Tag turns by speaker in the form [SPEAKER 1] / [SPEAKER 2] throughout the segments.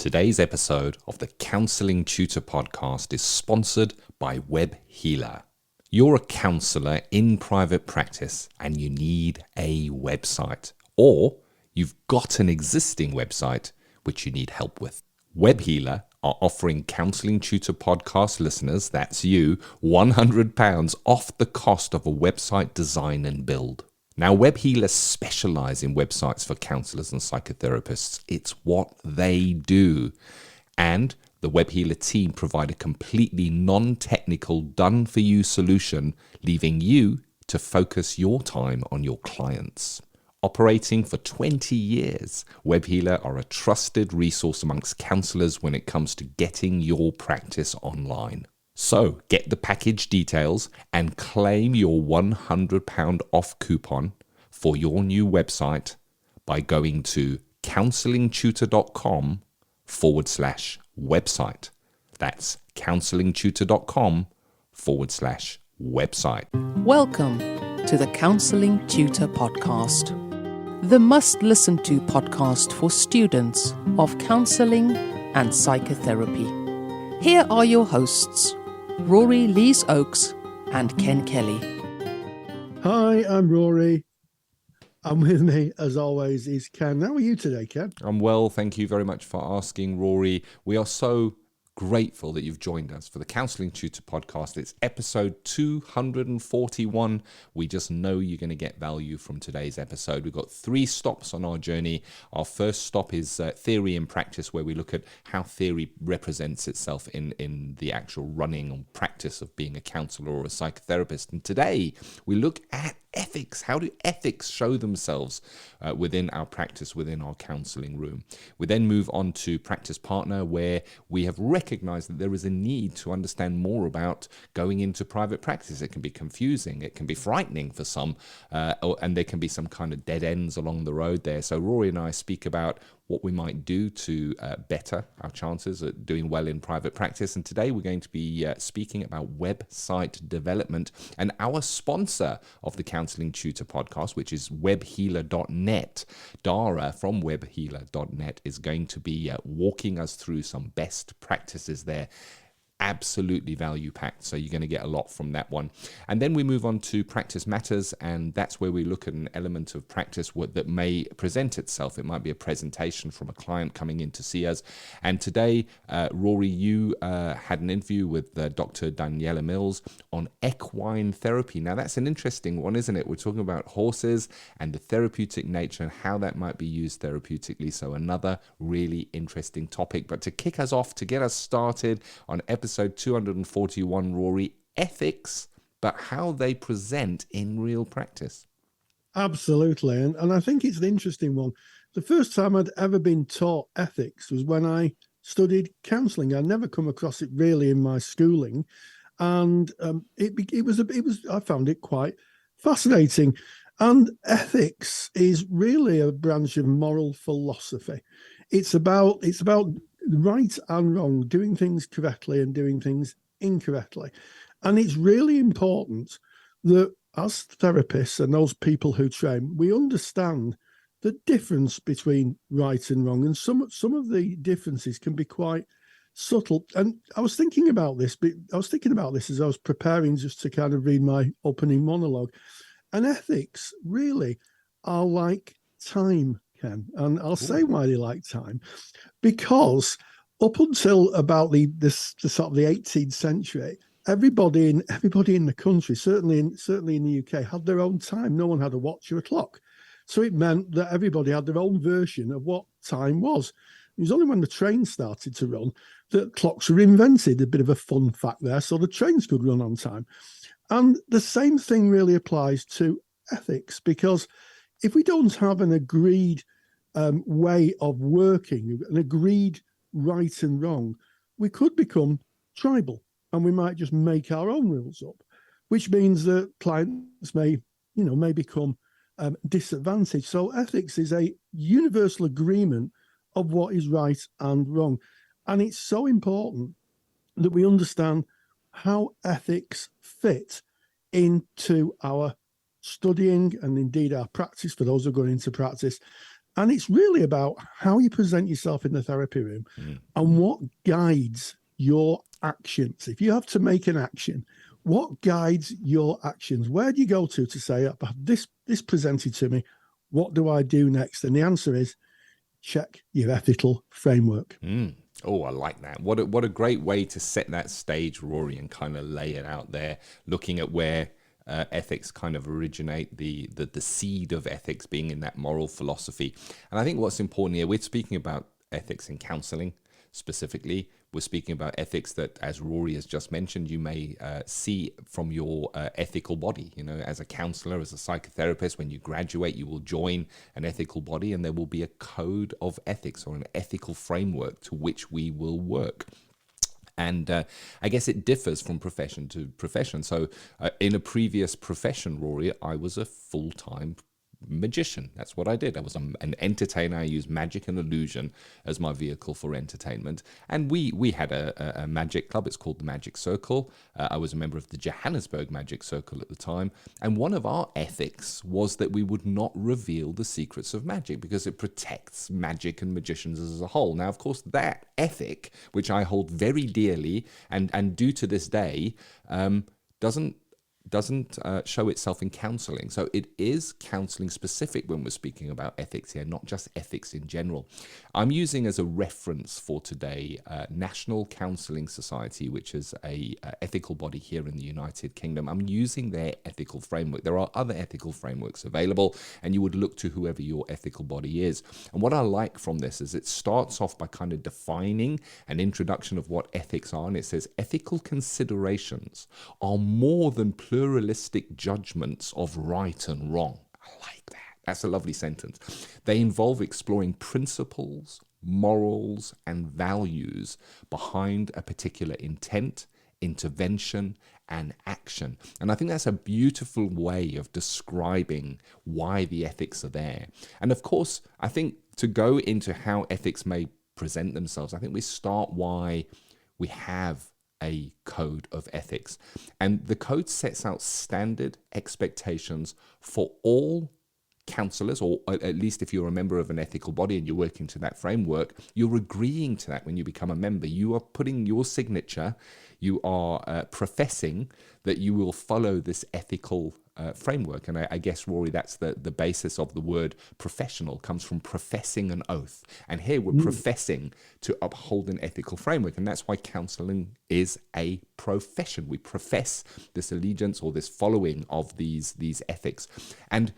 [SPEAKER 1] Today's episode of the Counselling Tutor Podcast is sponsored by Web Healer. You're a counsellor in private practice and you need a website, or you've got an existing website which you need help with. Web Healer are offering Counselling Tutor Podcast listeners, that's you, £100 off the cost of a website design and build. Now, Web Healers specialise in websites for counsellors and psychotherapists. It's what they do. And the Web Healer team provide a completely non-technical, done-for-you solution, leaving you to focus your time on your clients. Operating for 20 years, Web Healer are a trusted resource amongst counsellors when it comes to getting your practice online. So get the package details and claim your £100 off coupon for your new website by going to counsellingtutor.com/website. That's counsellingtutor.com/website.
[SPEAKER 2] Welcome to the Counselling Tutor Podcast, the must-listen-to podcast for students of counselling and psychotherapy. Here are your hosts, Rory Lees-Oakes and Ken Kelly.
[SPEAKER 3] Hi, I'm Rory. And with me, as always, is Ken. How are you today, Ken?
[SPEAKER 1] I'm well, thank you very much for asking, Rory. We are so grateful that you've joined us for the Counselling Tutor Podcast. It's episode 241. We just know you're going to get value from today's episode. We've got 3 stops on our journey. Our first stop is theory and practice, where we look at how theory represents itself in the actual running and practice of being a counsellor or a psychotherapist. And today we look at ethics. How do ethics show themselves within our practice, within our counselling room? We then move on to practice partner, where we have recognized that there is a need to understand more about going into private practice. It can be confusing, it can be frightening for some, and there can be some kind of dead ends along the road there. So Rory and I speak about what we might do to better our chances at doing well in private practice. And today we're going to be speaking about website development. And our sponsor of the Counselling Tutor Podcast, which is webhealer.net, Dara from webhealer.net, is going to be walking us through some best practices there. Absolutely value packed, so you're going to get a lot from that one. And then we move on to practice matters, and that's where we look at an element of practice that may present itself. It might be a presentation from a client coming in to see us. And today, Rory, you had an interview with Dr Danielle Mills on equine therapy. Now that's an interesting one, isn't it? We're talking about horses and the therapeutic nature and how that might be used therapeutically. So another really interesting topic. But to kick us off, to get us started on episode 241, Rory, ethics, but how they present in real practice.
[SPEAKER 3] Absolutely. And I think it's an interesting one. The first time I'd ever been taught ethics was when I studied counselling. I never come across it really in my schooling. And I found it quite fascinating. And ethics is really a branch of moral philosophy. It's about right and wrong, doing things correctly and doing things incorrectly. And it's really important that as therapists and those people who train, we understand the difference between right and wrong. And some of the differences can be quite subtle. And I was thinking about this as I was preparing just to kind of read my opening monologue. And ethics really are like time, Ken. And I'll say why they like time. Because up until about the sort of the 18th century, everybody in the country, certainly in the UK, had their own time. No one had a watch or a clock. So it meant that everybody had their own version of what time was. It was only when the trains started to run that clocks were invented. A bit of a fun fact there, so the trains could run on time. And the same thing really applies to ethics, because if we don't have an agreed way of working, an agreed right and wrong, we could become tribal and we might just make our own rules up, which means that clients may become disadvantaged. So ethics is a universal agreement of what is right and wrong. And it's so important that we understand how ethics fit into our studying and indeed our practice, for those who are going into practice. And it's really about how you present yourself in the therapy room and what guides your actions. If you have to make an action, what guides your actions? Where do you go to say, I've had this presented to me, what do I do next? And the answer is check your ethical framework.
[SPEAKER 1] Oh, I like that. What a great way to set that stage, Rory, and kind of lay it out there, looking at where ethics kind of originate, the seed of ethics being in that moral philosophy. And I think what's important here, we're speaking about ethics in counseling specifically. We're speaking about ethics that, as Rory has just mentioned, you may see from your ethical body. You know, as a counselor, as a psychotherapist, when you graduate, you will join an ethical body, and there will be a code of ethics or an ethical framework to which we will work. And I guess it differs from profession to profession. So in a previous profession, Rory, I was a full-time magician. That's what I did. I was an entertainer. I used magic and illusion as my vehicle for entertainment. And we had a magic club. It's called the Magic Circle. I was a member of the Johannesburg Magic Circle at the time. And one of our ethics was that we would not reveal the secrets of magic because it protects magic and magicians as a whole. Now, of course, that ethic, which I hold very dearly and do to this day, doesn't show itself in counseling. So it is counseling specific when we're speaking about ethics here, not just ethics in general. I'm using as a reference for today National Counselling Society, which is a ethical body here in the United Kingdom. I'm using their ethical framework. There are other ethical frameworks available, and you would look to whoever your ethical body is. And what I like from this is it starts off by kind of defining an introduction of what ethics are, and it says ethical considerations are more than pluralistic judgments of right and wrong. I like that. That's a lovely sentence. They involve exploring principles, morals, and values behind a particular intent, intervention, and action. And I think that's a beautiful way of describing why the ethics are there. And of course, I think to go into how ethics may present themselves, I think we start why we have a code of ethics. And the code sets out standard expectations for all counselors, or at least if you're a member of an ethical body and you're working to that framework, you're agreeing to that when you become a member. You are putting your signature, you are professing that you will follow this ethical framework. And I guess, Rory, that's the basis of the word professional, comes from professing an oath. And here we're professing to uphold an ethical framework. And that's why counseling is a profession. We profess this allegiance or this following of these ethics. And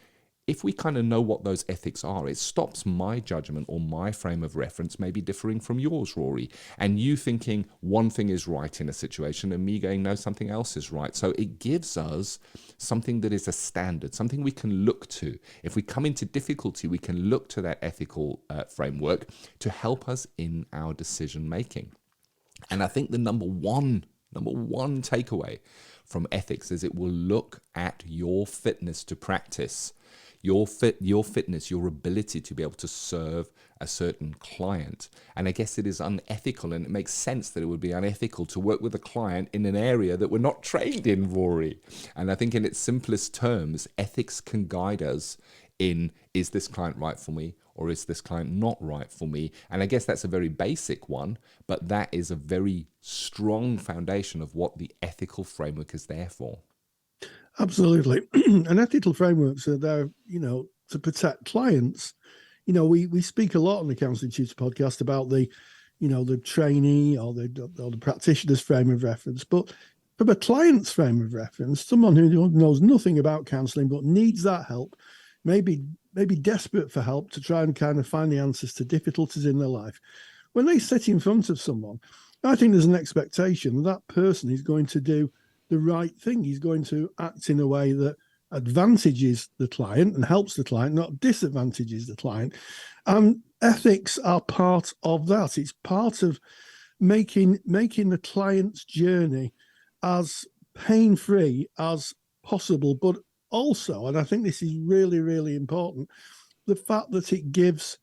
[SPEAKER 1] if we kind of know what those ethics are, it stops my judgment or my frame of reference maybe differing from yours, Rory, and you thinking one thing is right in a situation and me going, no, something else is right. So it gives us something that is a standard, something we can look to. If we come into difficulty, we can look to that ethical framework to help us in our decision making. And I think the number one takeaway from ethics is it will look at your fitness to practice. Your fitness, your ability to be able to serve a certain client. And I guess it is unethical, and it makes sense that it would be unethical to work with a client in an area that we're not trained in, Rory. And I think in its simplest terms, ethics can guide us in, is this client right for me, or is this client not right for me? And I guess that's a very basic one, but that is a very strong foundation of what the ethical framework is there for.
[SPEAKER 3] Absolutely. And ethical frameworks are there, to protect clients. We speak a lot on the Counselling Tutor Podcast about the trainee or the practitioner's frame of reference. But from a client's frame of reference, someone who knows nothing about counselling but needs that help, maybe desperate for help to try and kind of find the answers to difficulties in their life. When they sit in front of someone, I think there's an expectation that person is going to do the right thing. He's going to act in a way that advantages the client and helps the client, not disadvantages the client. And ethics are part of that. It's part of making the client's journey as pain-free as possible, but also, and I think this is really, really important, the fact that it gives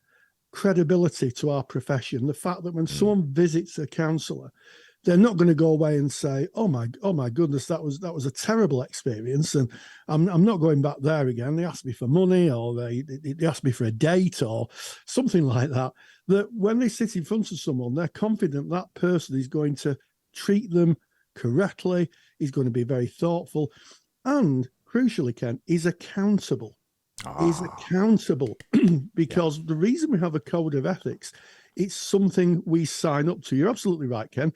[SPEAKER 3] credibility to our profession, the fact that when someone visits a counsellor, they're not going to go away and say, oh my goodness, that was a terrible experience, and I'm not going back there again. They asked me for money, or they asked me for a date, or something like that. That when they sit in front of someone, they're confident that person is going to treat them correctly, is going to be very thoughtful, and crucially, Ken, is accountable. Is accountable because the reason we have a code of ethics, it's something we sign up to. You're absolutely right, Ken.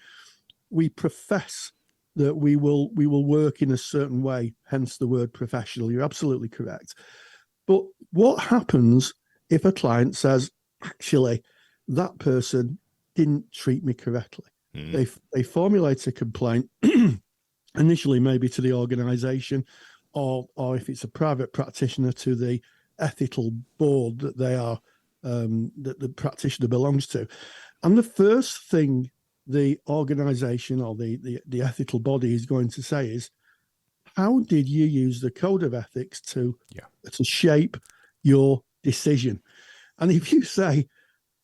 [SPEAKER 3] We profess that we will work in a certain way, hence the word professional. You're absolutely correct. But what happens if a client says, actually, that person didn't treat me correctly? They formulate a complaint, initially maybe to the organization, or if it's a private practitioner, to the ethical board that they are that the practitioner belongs to. And the first thing the organization or the ethical body is going to say is, how did you use the code of ethics to shape your decision? And if you say,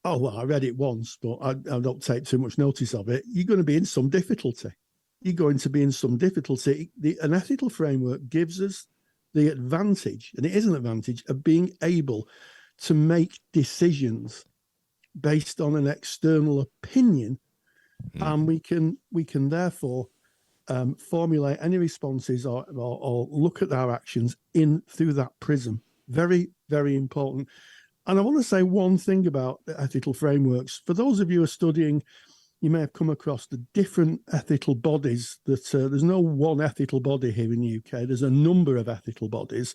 [SPEAKER 3] oh, well, I read it once, but I don't take too much notice of it, you're going to be in some difficulty. An ethical framework gives us the advantage, and it is an advantage, of being able to make decisions based on an external opinion. And we can therefore formulate any responses or look at our actions through that prism. Very, very important. And I want to say one thing about the ethical frameworks. For those of you who are studying, you may have come across the different ethical bodies. That there's no one ethical body here in the UK. There's a number of ethical bodies,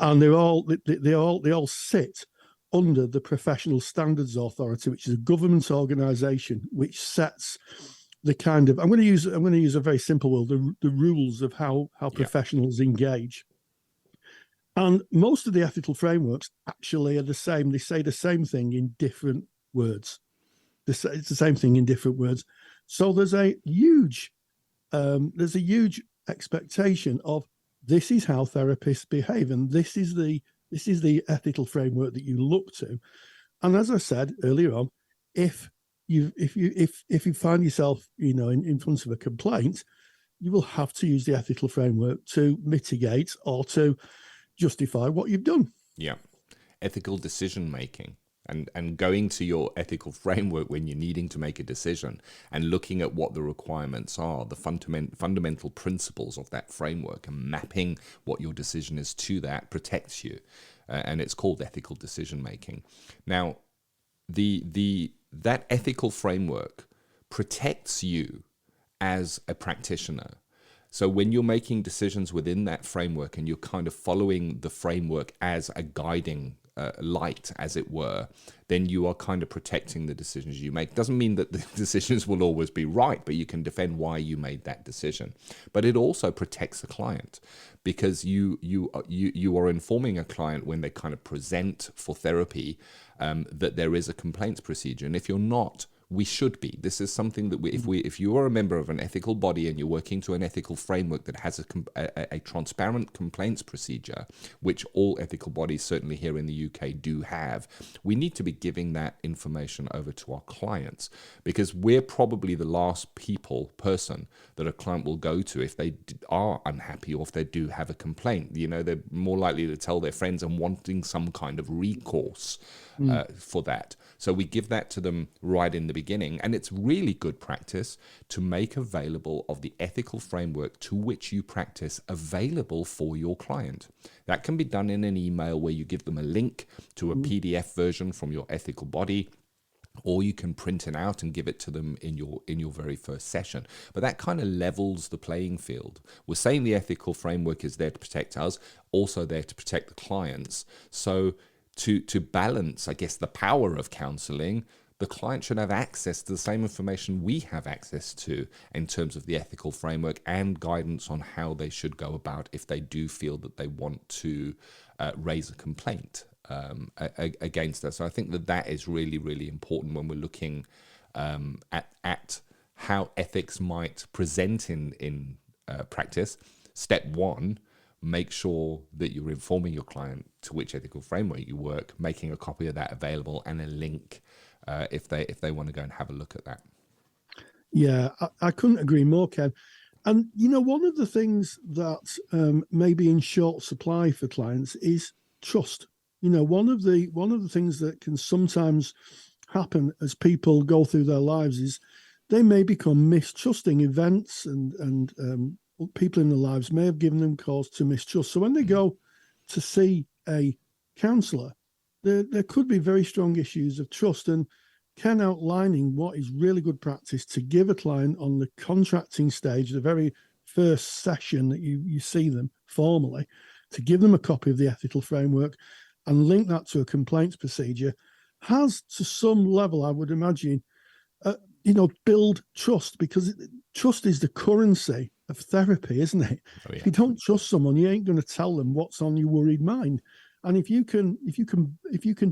[SPEAKER 3] and they all sit under the Professional Standards Authority, which is a government organisation which sets the kind of, I'm going to use a very simple word, the rules of how professionals engage. And most of the ethical frameworks actually are the same. They say the same thing in different words. It's the same thing in different words. So there's a huge expectation of, this is how therapists behave, and this is the ethical framework that you look to. And as I said earlier on, if you find yourself, in front of a complaint, you will have to use the ethical framework to mitigate or to justify what you've done.
[SPEAKER 1] Yeah. Ethical decision making. And going to your ethical framework when you're needing to make a decision and looking at what the requirements are, the fundamental principles of that framework, and mapping what your decision is to that protects you. And it's called ethical decision making. Now, that ethical framework protects you as a practitioner. So when you're making decisions within that framework and you're kind of following the framework as a guiding light, as it were, then you are kind of protecting the decisions you make. Doesn't mean that the decisions will always be right, but you can defend why you made that decision. But it also protects the client, because you are informing a client when they kind of present for therapy that there is a complaints procedure. And if you're not, we should be. This is something that if you are a member of an ethical body and you're working to an ethical framework that has a transparent complaints procedure, which all ethical bodies certainly here in the UK do have, we need to be giving that information over to our clients, because we're probably the last person that a client will go to if they are unhappy or if they do have a complaint. They're more likely to tell their friends and wanting some kind of recourse for that. So we give that to them right in the beginning, and it's really good practice to make available of the ethical framework to which you practice available for your client. That can be done in an email where you give them a link to a PDF version from your ethical body, or you can print it out and give it to them in your very first session. But that kind of levels the playing field. We're saying the ethical framework is there to protect us, also there to protect the clients. So to balance, I guess, the power of counselling, the client should have access to the same information we have access to in terms of the ethical framework and guidance on how they should go about if they do feel that they want to raise a complaint against us. So I think that is really, really important when we're looking at how ethics might present in practice. Step one, make sure that you're informing your client to which ethical framework you work, making a copy of that available and a link if they want to go and have a look at that.
[SPEAKER 3] Yeah, I couldn't agree more, Ken. And one of the things that may be in short supply for clients is trust. One of the things that can sometimes happen as people go through their lives is they may become mistrusting events, and people in their lives may have given them cause to mistrust. So when they go to see a counsellor, there could be very strong issues of trust. And Ken outlining what is really good practice to give a client on the contracting stage, the very first session that you see them formally, to give them a copy of the ethical framework and link that to a complaints procedure, has to some level, I would imagine, build trust, because trust is the currency of therapy, isn't it?
[SPEAKER 1] Oh, yeah.
[SPEAKER 3] If you don't trust someone, you ain't going to tell them what's on your worried mind. And if you can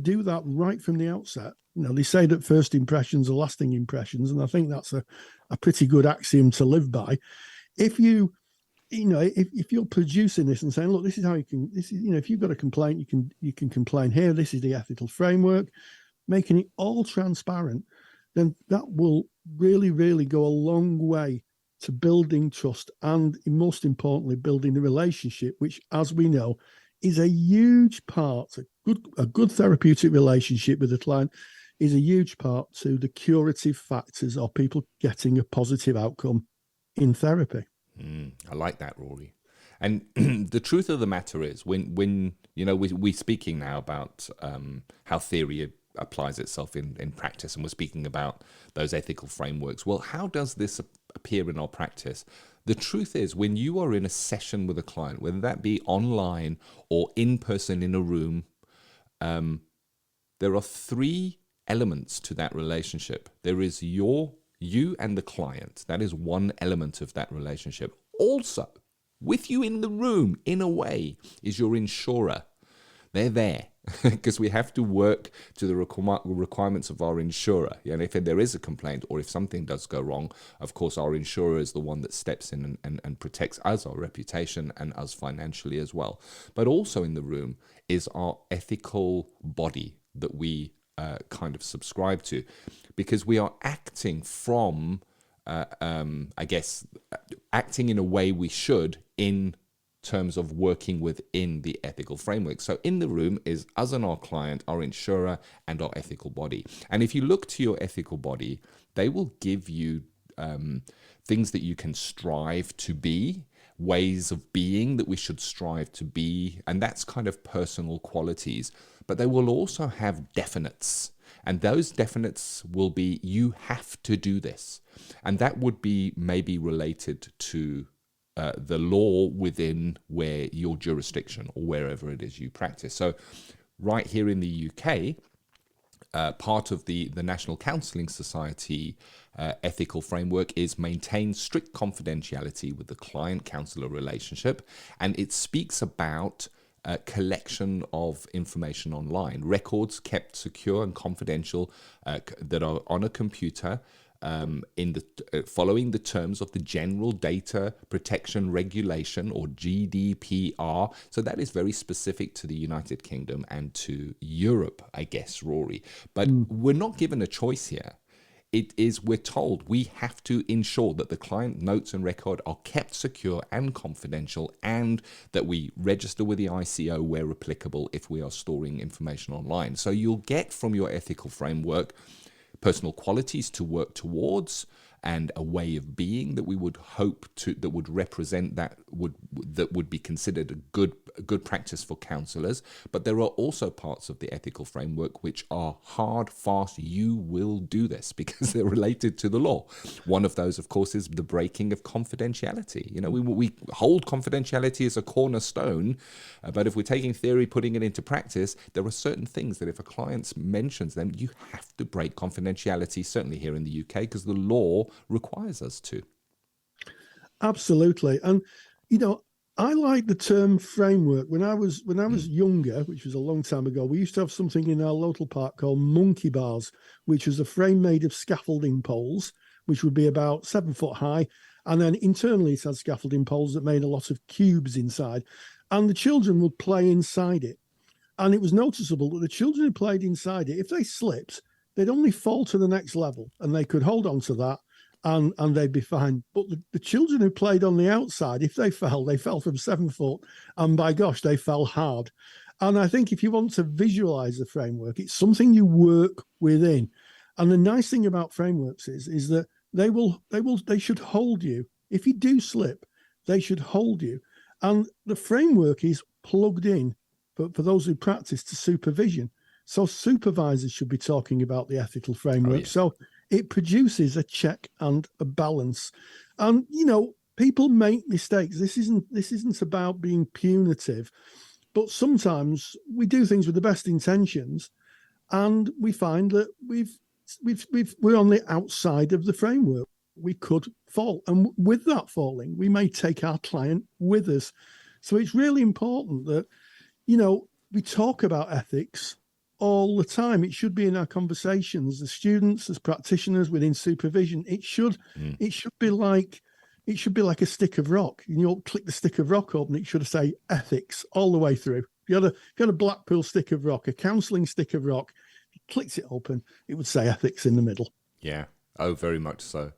[SPEAKER 3] do that right from the outset, they say that first impressions are lasting impressions, and I think that's a pretty good axiom to live by. If if you're producing this and saying, look, this is how you can, if you've got a complaint, you can complain here. This is the ethical framework, making it all transparent, then that will really, really go a long way to building trust and, most importantly, building the relationship, which, as we know, is a huge part. A good therapeutic relationship with a client is a huge part to the curative factors of people getting a positive outcome in therapy.
[SPEAKER 1] I like that, Rory. And the truth of the matter is, when we're speaking now about how theory applies itself in practice, and we're speaking about those ethical frameworks. Well, how does this appear in our practice? The truth is, when you are in a session with a client, whether that be online or in person in a room, there are three elements to that relationship. There is you and the client. That is one element of that relationship. Also, with you in the room, in a way, is your insurer. They're there because we have to work to the requirements of our insurer. And if there is a complaint, or if something does go wrong, of course, our insurer is the one that steps in and protects us, our reputation, and us financially as well. But also in the room is our ethical body that we kind of subscribe to, because we are acting from, acting in a way we should in terms of working within the ethical framework. So in the room is us and our client, our insurer, and our ethical body. And if you look to your ethical body, they will give you things that you can strive to be, ways of being that we should strive to be, and that's kind of personal qualities. But they will also have definites, and those definites will be, you have to do this. And that would be maybe related to the law within where your jurisdiction or wherever it is you practice. So right here in the UK, part of the National Counselling Society ethical framework is maintain strict confidentiality with the client-counsellor relationship, and it speaks about collection of information online, records kept secure and confidential that are on a computer, following the terms of the General Data Protection Regulation, or GDPR. So that is very specific to the United Kingdom and to Europe, I guess, Rory. But we're not given a choice here. We're told we have to ensure that the client notes and record are kept secure and confidential, and that we register with the ICO where applicable if we are storing information online. So you'll get from your ethical framework personal qualities to work towards, and a way of being that we would hope to, that would represent, that would be considered a good practice for counsellors. But there are also parts of the ethical framework which are hard, fast, you will do this, because they're related to the law. One of those, of course, is the breaking of confidentiality. We hold confidentiality as a cornerstone, but if we're taking theory, putting it into practice, there are certain things that if a client mentions them, you have to break confidentiality, certainly here in the UK, because the law requires us to.
[SPEAKER 3] Absolutely. And I like the term framework. When I was younger, which was a long time ago, we used to have something in our local park called monkey bars, which was a frame made of scaffolding poles, which would be about 7 foot high, and then internally it had scaffolding poles that made a lot of cubes inside, and the children would play inside it. And it was noticeable that the children who played inside it, if they slipped, they'd only fall to the next level, and they could hold on to that and they'd be fine. But the children who played on the outside, if they fell from 7 foot, and by gosh, they fell hard. And I think if you want to visualize the framework, it's something you work within. And the nice thing about frameworks is that they should hold you. If you do slip, they should hold you. And the framework is plugged in for those who practice to supervision. So supervisors should be talking about the ethical framework.
[SPEAKER 1] Oh, yeah.
[SPEAKER 3] So it produces a check and a balance. And, people make mistakes. This isn't about being punitive, but sometimes we do things with the best intentions, and we find that we're on the outside of the framework. We could fall, and with that falling, we may take our client with us. So it's really important that, we talk about ethics all the time. It should be in our conversations as students, as practitioners within supervision. It should be like a stick of rock. Click the stick of rock open, it should say ethics all the way through. If you had a Blackpool stick of rock, a counselling stick of rock, if you clicked it open, it would say ethics in the middle.
[SPEAKER 1] Yeah. Oh, very much so.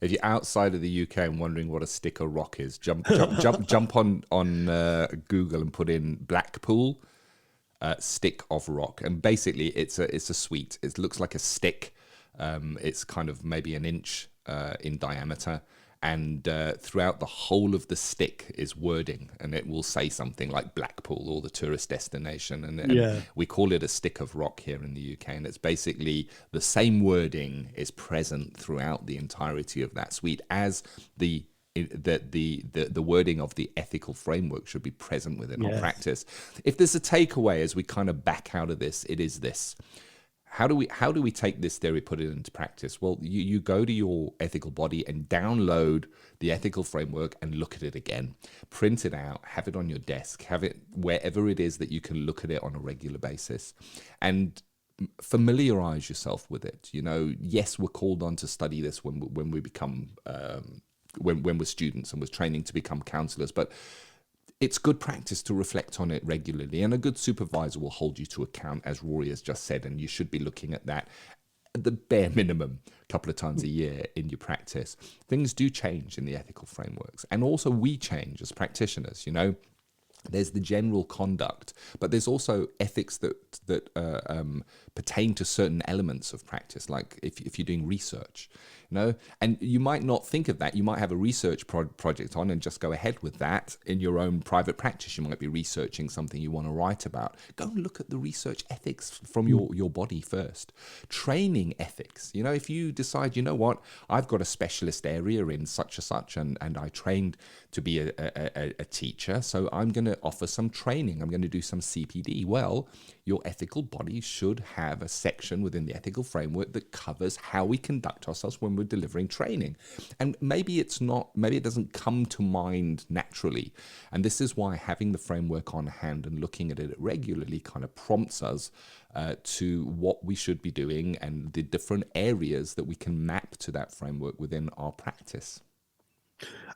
[SPEAKER 1] If you're outside of the UK and wondering what a stick of rock is, jump on Google and put in Blackpool stick of rock, and basically it's a sweet. It looks like a stick. It's kind of maybe an inch in diameter, and throughout the whole of the stick is wording, and it will say something like Blackpool or the tourist destination, and we call it a stick of rock here in the UK, and it's basically the same wording is present throughout the entirety of that suite as the wording of the ethical framework should be present within our practice. If there's a takeaway as we kind of back out of this, it is this. How do we take this theory, put it into practice? Well, you go to your ethical body and download the ethical framework and look at it again. Print it out, have it on your desk, have it wherever it is that you can look at it on a regular basis, and familiarize yourself with it. Yes, we're called on to study this when we become when we're students and we're training to become counselors, but it's good practice to reflect on it regularly, and a good supervisor will hold you to account, as Rory has just said, and you should be looking at that at the bare minimum a couple of times a year in your practice. Things do change in the ethical frameworks, and also we change as practitioners. There's the general conduct, but there's also ethics that pertain to certain elements of practice, like if you're doing research, and you might not think of that. You might have a research project on and just go ahead with that in your own private practice. You might be researching something you want to write about. Go and look at the research ethics from your body first. Training ethics, if you decide, what, I've got a specialist area in such and such, and I trained to be a teacher, so I'm going to offer some training. I'm going to do some CPD. Well, your ethical body should have a section within the ethical framework that covers how we conduct ourselves when we're delivering training. And maybe it doesn't come to mind naturally. And this is why having the framework on hand and looking at it regularly kind of prompts us to what we should be doing and the different areas that we can map to that framework within our practice.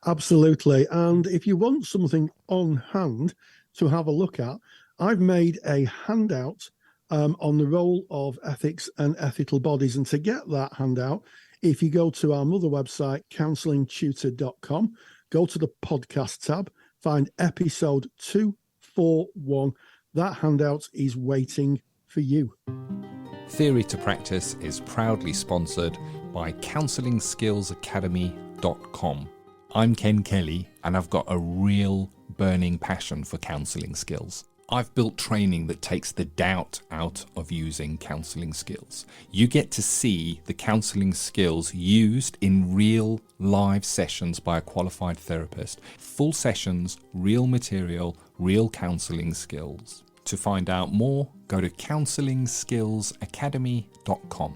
[SPEAKER 3] Absolutely. And if you want something on hand to have a look at, I've made a handout on the role of ethics and ethical bodies. And to get that handout, if you go to our mother website, counsellingtutor.com, go to the podcast tab, find episode 241. That handout is waiting for you.
[SPEAKER 1] Theory to Practice is proudly sponsored by CounsellingSkillsAcademy.com. I'm Ken Kelly, and I've got a real burning passion for counselling skills. I've built training that takes the doubt out of using counselling skills. You get to see the counselling skills used in real live sessions by a qualified therapist. Full sessions, real material, real counselling skills. To find out more, go to CounsellingSkillsAcademy.com.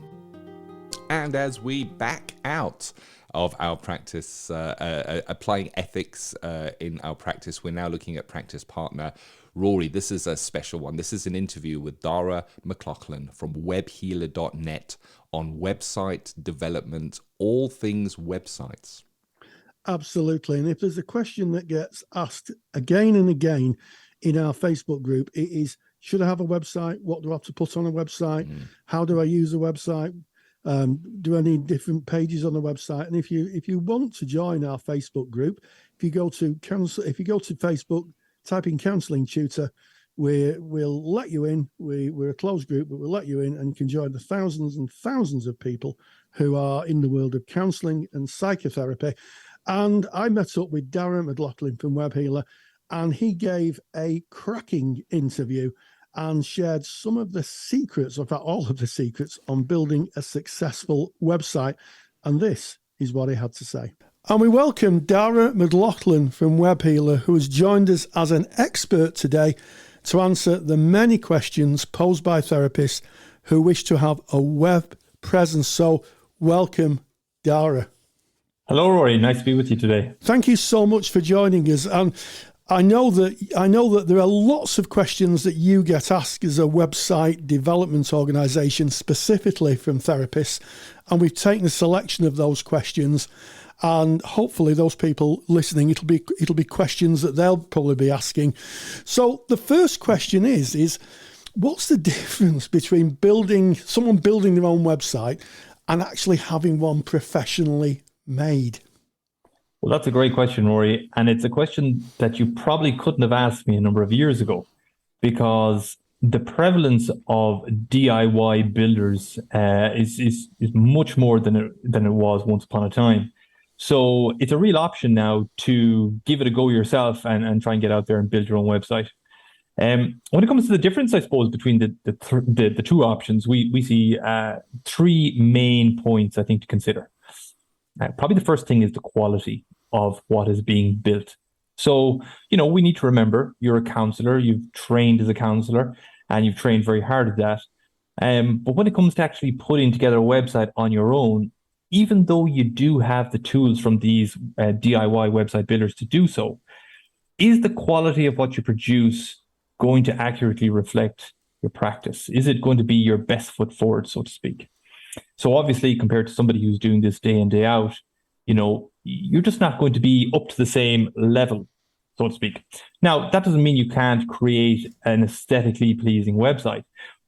[SPEAKER 1] And as we back out of our practice, applying ethics in our practice, we're now looking at practice partner Rory. This is a special one. This is an interview with Dara McLaughlin from webhealer.net on website development, all things websites.
[SPEAKER 3] Absolutely. And if there's a question that gets asked again and again in our Facebook group, it is, should I have a website? What do I have to put on a website? How do I use a website? do any different pages on the website. And if you want to join our Facebook group, if you go to Facebook, type in Counselling Tutor, we'll let you in. We're a closed group, but we'll let you in, and you can join the thousands and thousands of people who are in the world of counselling and psychotherapy. And I met up with Dara McLaughlin from Web Healer, and he gave a cracking interview and shared some of the secrets, in fact, all of the secrets on building a successful website. And this is what he had to say. And we welcome Dara McLaughlin from Web Healer, who has joined us as an expert today to answer the many questions posed by therapists who wish to have a web presence. So welcome, Dara.
[SPEAKER 4] Hello, Rory. Nice to be with you today.
[SPEAKER 3] Thank you so much for joining us. And I know that there are lots of questions that you get asked as a website development organisation, specifically from therapists, and we've taken a selection of those questions. And hopefully, those people listening, it'll be questions that they'll probably be asking. So the first question is what's the difference between someone building their own website and actually having one professionally made?
[SPEAKER 4] Well, that's a great question, Rory. And it's a question that you probably couldn't have asked me a number of years ago, because the prevalence of DIY builders is much more than it was once upon a time. So it's a real option now to give it a go yourself and try and get out there and build your own website. When it comes to the difference, I suppose, between the two options, we see three main points, I think, to consider. Probably the first thing is the quality of what is being built. So, we need to remember you're a counselor, you've trained as a counselor, and you've trained very hard at that. But when it comes to actually putting together a website on your own, even though you do have the tools from these DIY website builders to do so, is the quality of what you produce going to accurately reflect your practice? Is it going to be your best foot forward, so to speak? So obviously, compared to somebody who's doing this day in, day out, you're just not going to be up to the same level, so to speak. Now, that doesn't mean you can't create an aesthetically pleasing website.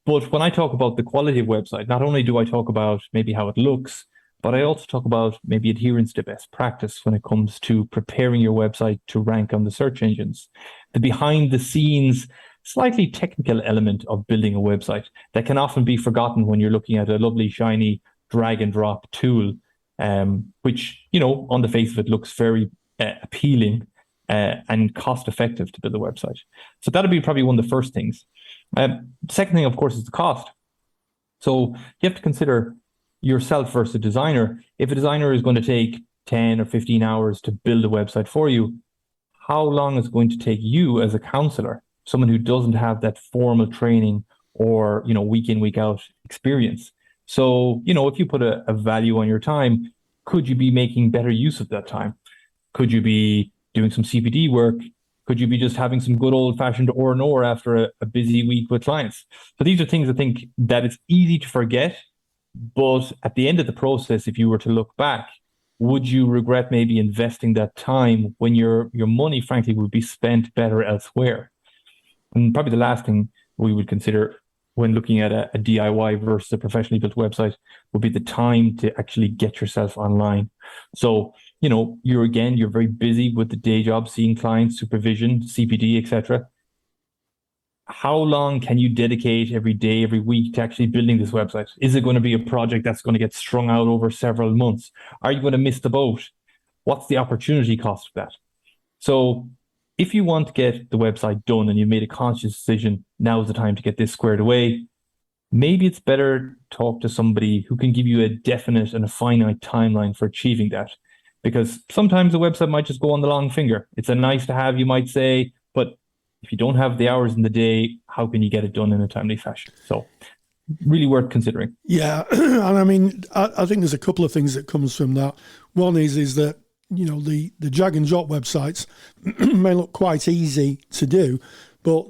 [SPEAKER 4] But when I talk about the quality of website, not only do I talk about maybe how it looks, but I also talk about maybe adherence to best practice when it comes to preparing your website to rank on the search engines. The behind the scenes, slightly technical element of building a website that can often be forgotten when you're looking at a lovely, shiny drag and drop tool, which, on the face of it looks very appealing and cost effective to build a website. So that'll be probably one of the first things. The second thing, of course, is the cost. So you have to consider yourself versus a designer. If a designer is going to take 10 or 15 hours to build a website for you, how long is it going to take you as a counselor, someone who doesn't have that formal training or, week in, week out experience? So, if you put a value on your time, could you be making better use of that time? Could you be doing some CPD work? Could you be just having some good old fashioned R&R after a busy week with clients? So these are things I think that it's easy to forget, but at the end of the process, if you were to look back, would you regret maybe investing that time when your money, frankly, would be spent better elsewhere? And probably the last thing we would consider when looking at a DIY versus a professionally built website would be the time to actually get yourself online. So, you're very busy with the day job, seeing clients, supervision, CPD, etc. How long can you dedicate every day, every week to actually building this website? Is it going to be a project that's going to get strung out over several months? Are you going to miss the boat? What's the opportunity cost of that? So if you want to get the website done and you made a conscious decision, now's the time to get this squared away, maybe it's better to talk to somebody who can give you a definite and a finite timeline for achieving that. Because sometimes the website might just go on the long finger. It's a nice to have, you might say, but if you don't have the hours in the day, how can you get it done in a timely fashion? So really worth considering.
[SPEAKER 3] Yeah. And I mean, I think there's a couple of things that comes from that. One is that, the drag and drop websites may look quite easy to do, but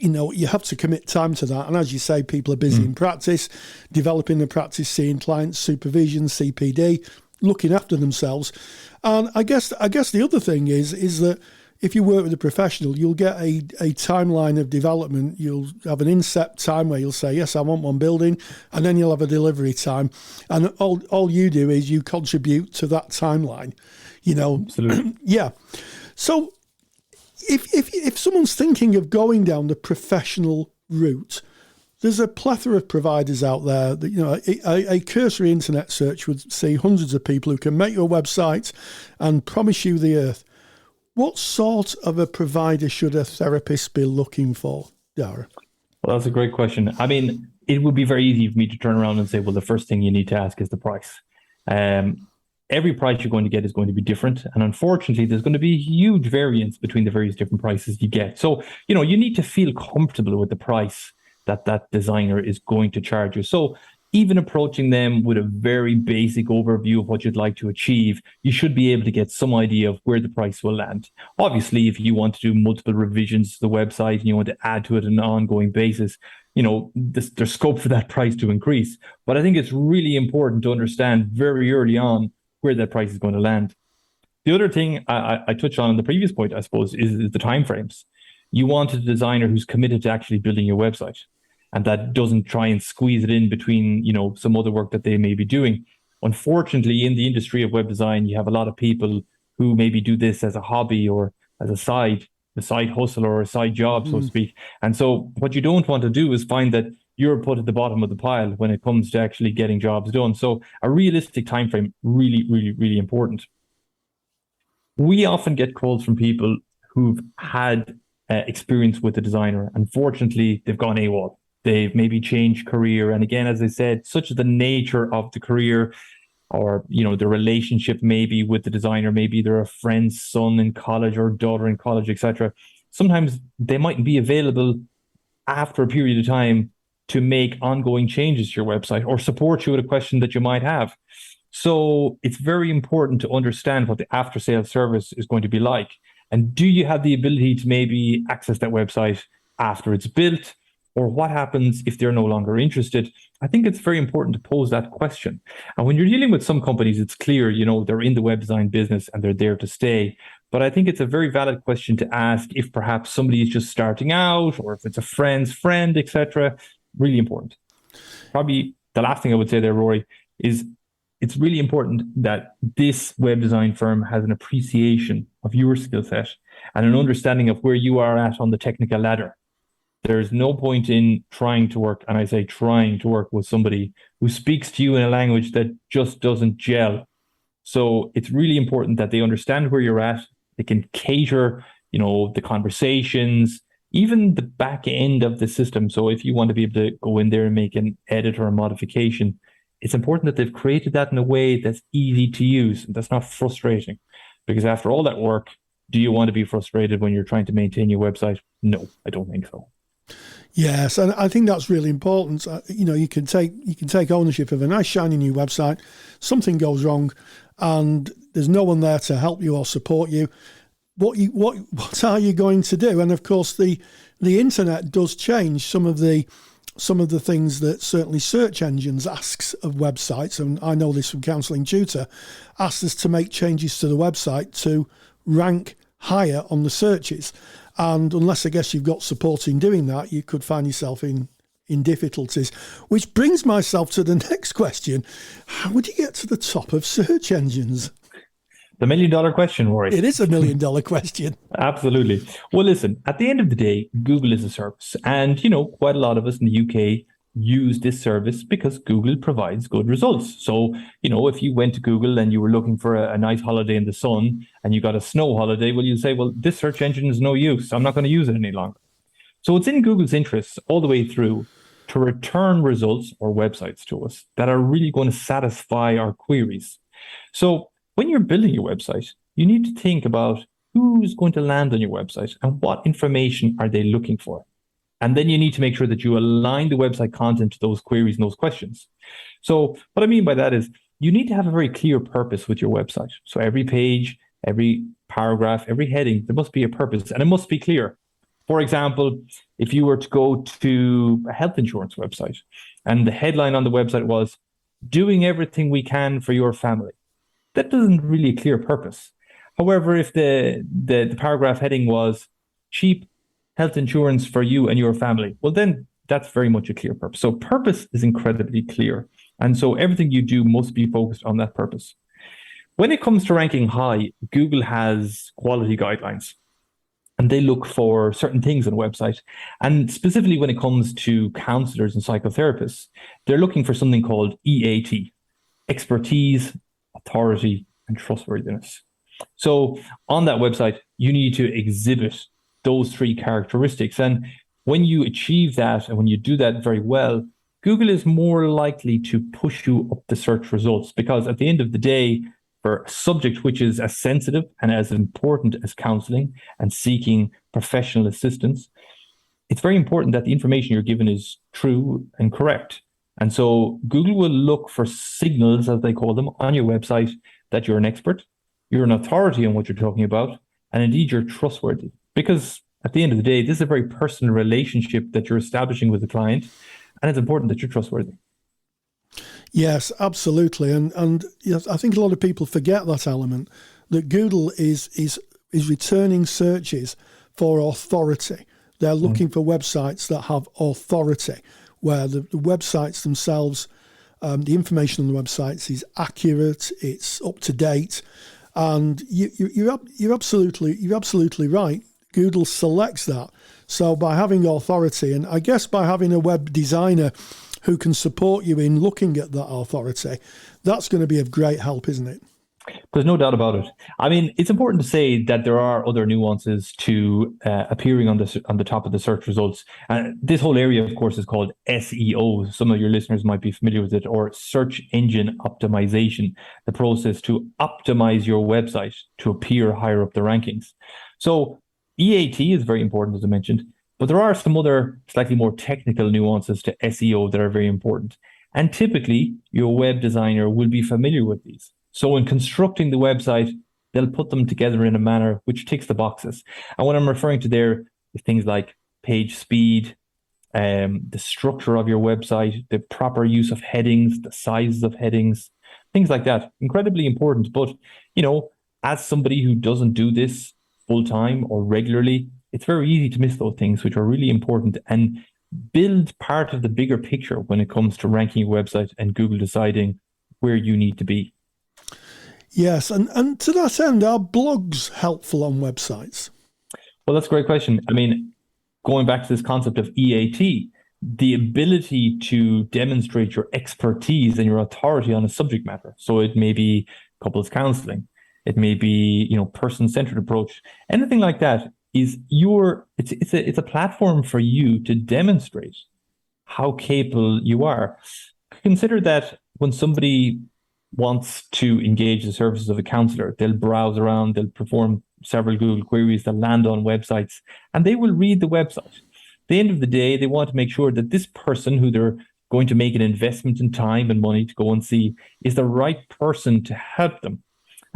[SPEAKER 3] you have to commit time to that. And as you say, people are busy in practice, developing the practice, seeing clients, supervision, CPD, looking after themselves. And I guess the other thing is that if you work with a professional, you'll get a timeline of development. You'll have an inset time where you'll say, yes, I want one building, and then you'll have a delivery time. And all you do is you contribute to that timeline,
[SPEAKER 4] Absolutely.
[SPEAKER 3] Yeah. So if someone's thinking of going down the professional route, there's a plethora of providers out there that, a cursory internet search would see hundreds of people who can make your website and promise you the earth. What sort of a provider should a therapist be looking for, Dara?
[SPEAKER 4] Well, that's a great question. I mean, it would be very easy for me to turn around and say, well, the first thing you need to ask is the price. Every price you're going to get is going to be different. And unfortunately, there's going to be huge variance between the various different prices you get. So, you need to feel comfortable with the price that designer is going to charge you. So even approaching them with a very basic overview of what you'd like to achieve, you should be able to get some idea of where the price will land. Obviously, if you want to do multiple revisions to the website and you want to add to it on an ongoing basis, there's scope for that price to increase. But I think it's really important to understand very early on where that price is going to land. The other thing I touched on in the previous point, I suppose, is the timeframes. You want a designer who's committed to actually building your website, and that doesn't try and squeeze it in between, some other work that they may be doing. Unfortunately, in the industry of web design, you have a lot of people who maybe do this as a hobby or as a side hustle or a side job, so to speak. And so what you don't want to do is find that you're put at the bottom of the pile when it comes to actually getting jobs done. So a realistic time frame, really, really, really important. We often get calls from people who've had experience with a designer. Unfortunately, they've gone AWOL. They've maybe changed career. And again, as I said, such is the nature of the career or, the relationship maybe with the designer. Maybe they're a friend's son in college or daughter in college, etc. Sometimes they mightn't be available after a period of time to make ongoing changes to your website or support you with a question that you might have. So it's very important to understand what the after-sales service is going to be like. And do you have the ability to maybe access that website after it's built? Or what happens if they're no longer interested? I think it's very important to pose that question. And when you're dealing with some companies, it's clear, they're in the web design business and they're there to stay. But I think it's a very valid question to ask if perhaps somebody is just starting out or if it's a friend's friend, etc. Really important. Probably the last thing I would say there, Rory, is it's really important that this web design firm has an appreciation of your skill set and an understanding of where you are at on the technical ladder. There's no point in trying to work, and I say trying to work with somebody who speaks to you in a language that just doesn't gel. So it's really important that they understand where you're at. They can cater, the conversations, even the back end of the system. So if you want to be able to go in there and make an edit or a modification, it's important that they've created that in a way that's easy to use and that's not frustrating. Because after all that work, do you want to be frustrated when you're trying to maintain your website? No, I don't think so.
[SPEAKER 3] Yes, and I think that's really important. You can take ownership of a nice shiny new website. Something goes wrong, and there's no one there to help you or support you. What are you going to do? And of course, the internet does change some of the things that certainly search engines asks of websites. And I know this from Counselling Tutor, asks us to make changes to the website to rank higher on the searches. And unless I guess you've got support in doing that, you could find yourself in difficulties. Which brings myself to the next question. How would you get to the top of search engines?
[SPEAKER 4] The $1 million question, Rory.
[SPEAKER 3] It is a $1 million question.
[SPEAKER 4] Absolutely. Well, listen, at the end of the day, Google is a service. And, quite a lot of us in the UK use this service because Google provides good results. So, if you went to Google and you were looking for a nice holiday in the sun and you got a snow holiday, well, you'd say, well, this search engine is no use. I'm not going to use it any longer. So it's in Google's interests all the way through to return results or websites to us that are really going to satisfy our queries. So when you're building your website, you need to think about who's going to land on your website and what information are they looking for. And then you need to make sure that you align the website content to those queries and those questions. So what I mean by that is you need to have a very clear purpose with your website. So every page, every paragraph, every heading, there must be a purpose and it must be clear. For example, if you were to go to a health insurance website and the headline on the website was doing everything we can for your family, that doesn't really a clear purpose. However, if the paragraph heading was cheap health insurance for you and your family, well, then that's very much a clear purpose. So purpose is incredibly clear. And so everything you do must be focused on that purpose. When it comes to ranking high, Google has quality guidelines, and they look for certain things on a website. And specifically when it comes to counselors and psychotherapists, they're looking for something called EAT, expertise, authority, and trustworthiness. So on that website, you need to exhibit those three characteristics. And when you achieve that, and when you do that very well, Google is more likely to push you up the search results, because at the end of the day, for a subject which is as sensitive and as important as counseling and seeking professional assistance, it's very important that the information you're given is true and correct. And so Google will look for signals, as they call them, on your website that you're an expert, you're an authority on what you're talking about, and indeed you're trustworthy. Because at the end of the day, this is a very personal relationship that you're establishing with the client, and it's important that you're trustworthy.
[SPEAKER 3] Yes, absolutely. And yes, I think a lot of people forget that element, that Google is returning searches for authority. They're looking for websites that have authority, where the websites themselves, the information on the websites is accurate, it's up to date. And you're absolutely right. Google selects that. So by having authority, and I guess by having a web designer who can support you in looking at that authority, that's going to be of great help, isn't it?
[SPEAKER 4] There's no doubt about it. I mean, it's important to say that there are other nuances to appearing on the top of the search results. This whole area, of course, is called SEO. Some of your listeners might be familiar with it, or search engine optimization, the process to optimize your website to appear higher up the rankings. So EAT is very important, as I mentioned, but there are some other slightly more technical nuances to SEO that are very important. And typically, your web designer will be familiar with these. So in constructing the website, they'll put them together in a manner which ticks the boxes. And what I'm referring to there is things like page speed, the structure of your website, the proper use of headings, the sizes of headings, things like that. Incredibly important. But, as somebody who doesn't do this full-time or regularly, it's very easy to miss those things, which are really important, and build part of the bigger picture when it comes to ranking your website and Google deciding where you need to be.
[SPEAKER 3] Yes, and to that end, are blogs helpful on websites?
[SPEAKER 4] Well, that's a great question. I mean, going back to this concept of EAT, the ability to demonstrate your expertise and your authority on a subject matter. So it may be couples counseling, it may be, person-centered approach, anything like that. It's a platform for you to demonstrate how capable you are. Consider that when somebody wants to engage the services of a counselor, they'll browse around, they'll perform several Google queries, they'll land on websites, and they will read the website. At the end of the day, they want to make sure that this person who they're going to make an investment in time and money to go and see is the right person to help them.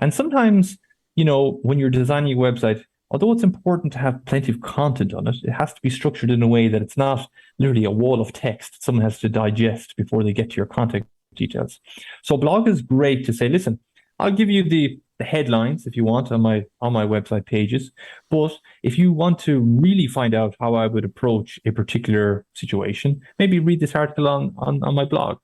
[SPEAKER 4] And sometimes, when you're designing your website, although it's important to have plenty of content on it, it has to be structured in a way that it's not literally a wall of text someone has to digest before they get to your contact details. So blog is great to say, listen, I'll give you the headlines if you want on my website pages, but if you want to really find out how I would approach a particular situation, maybe read this article on my blog.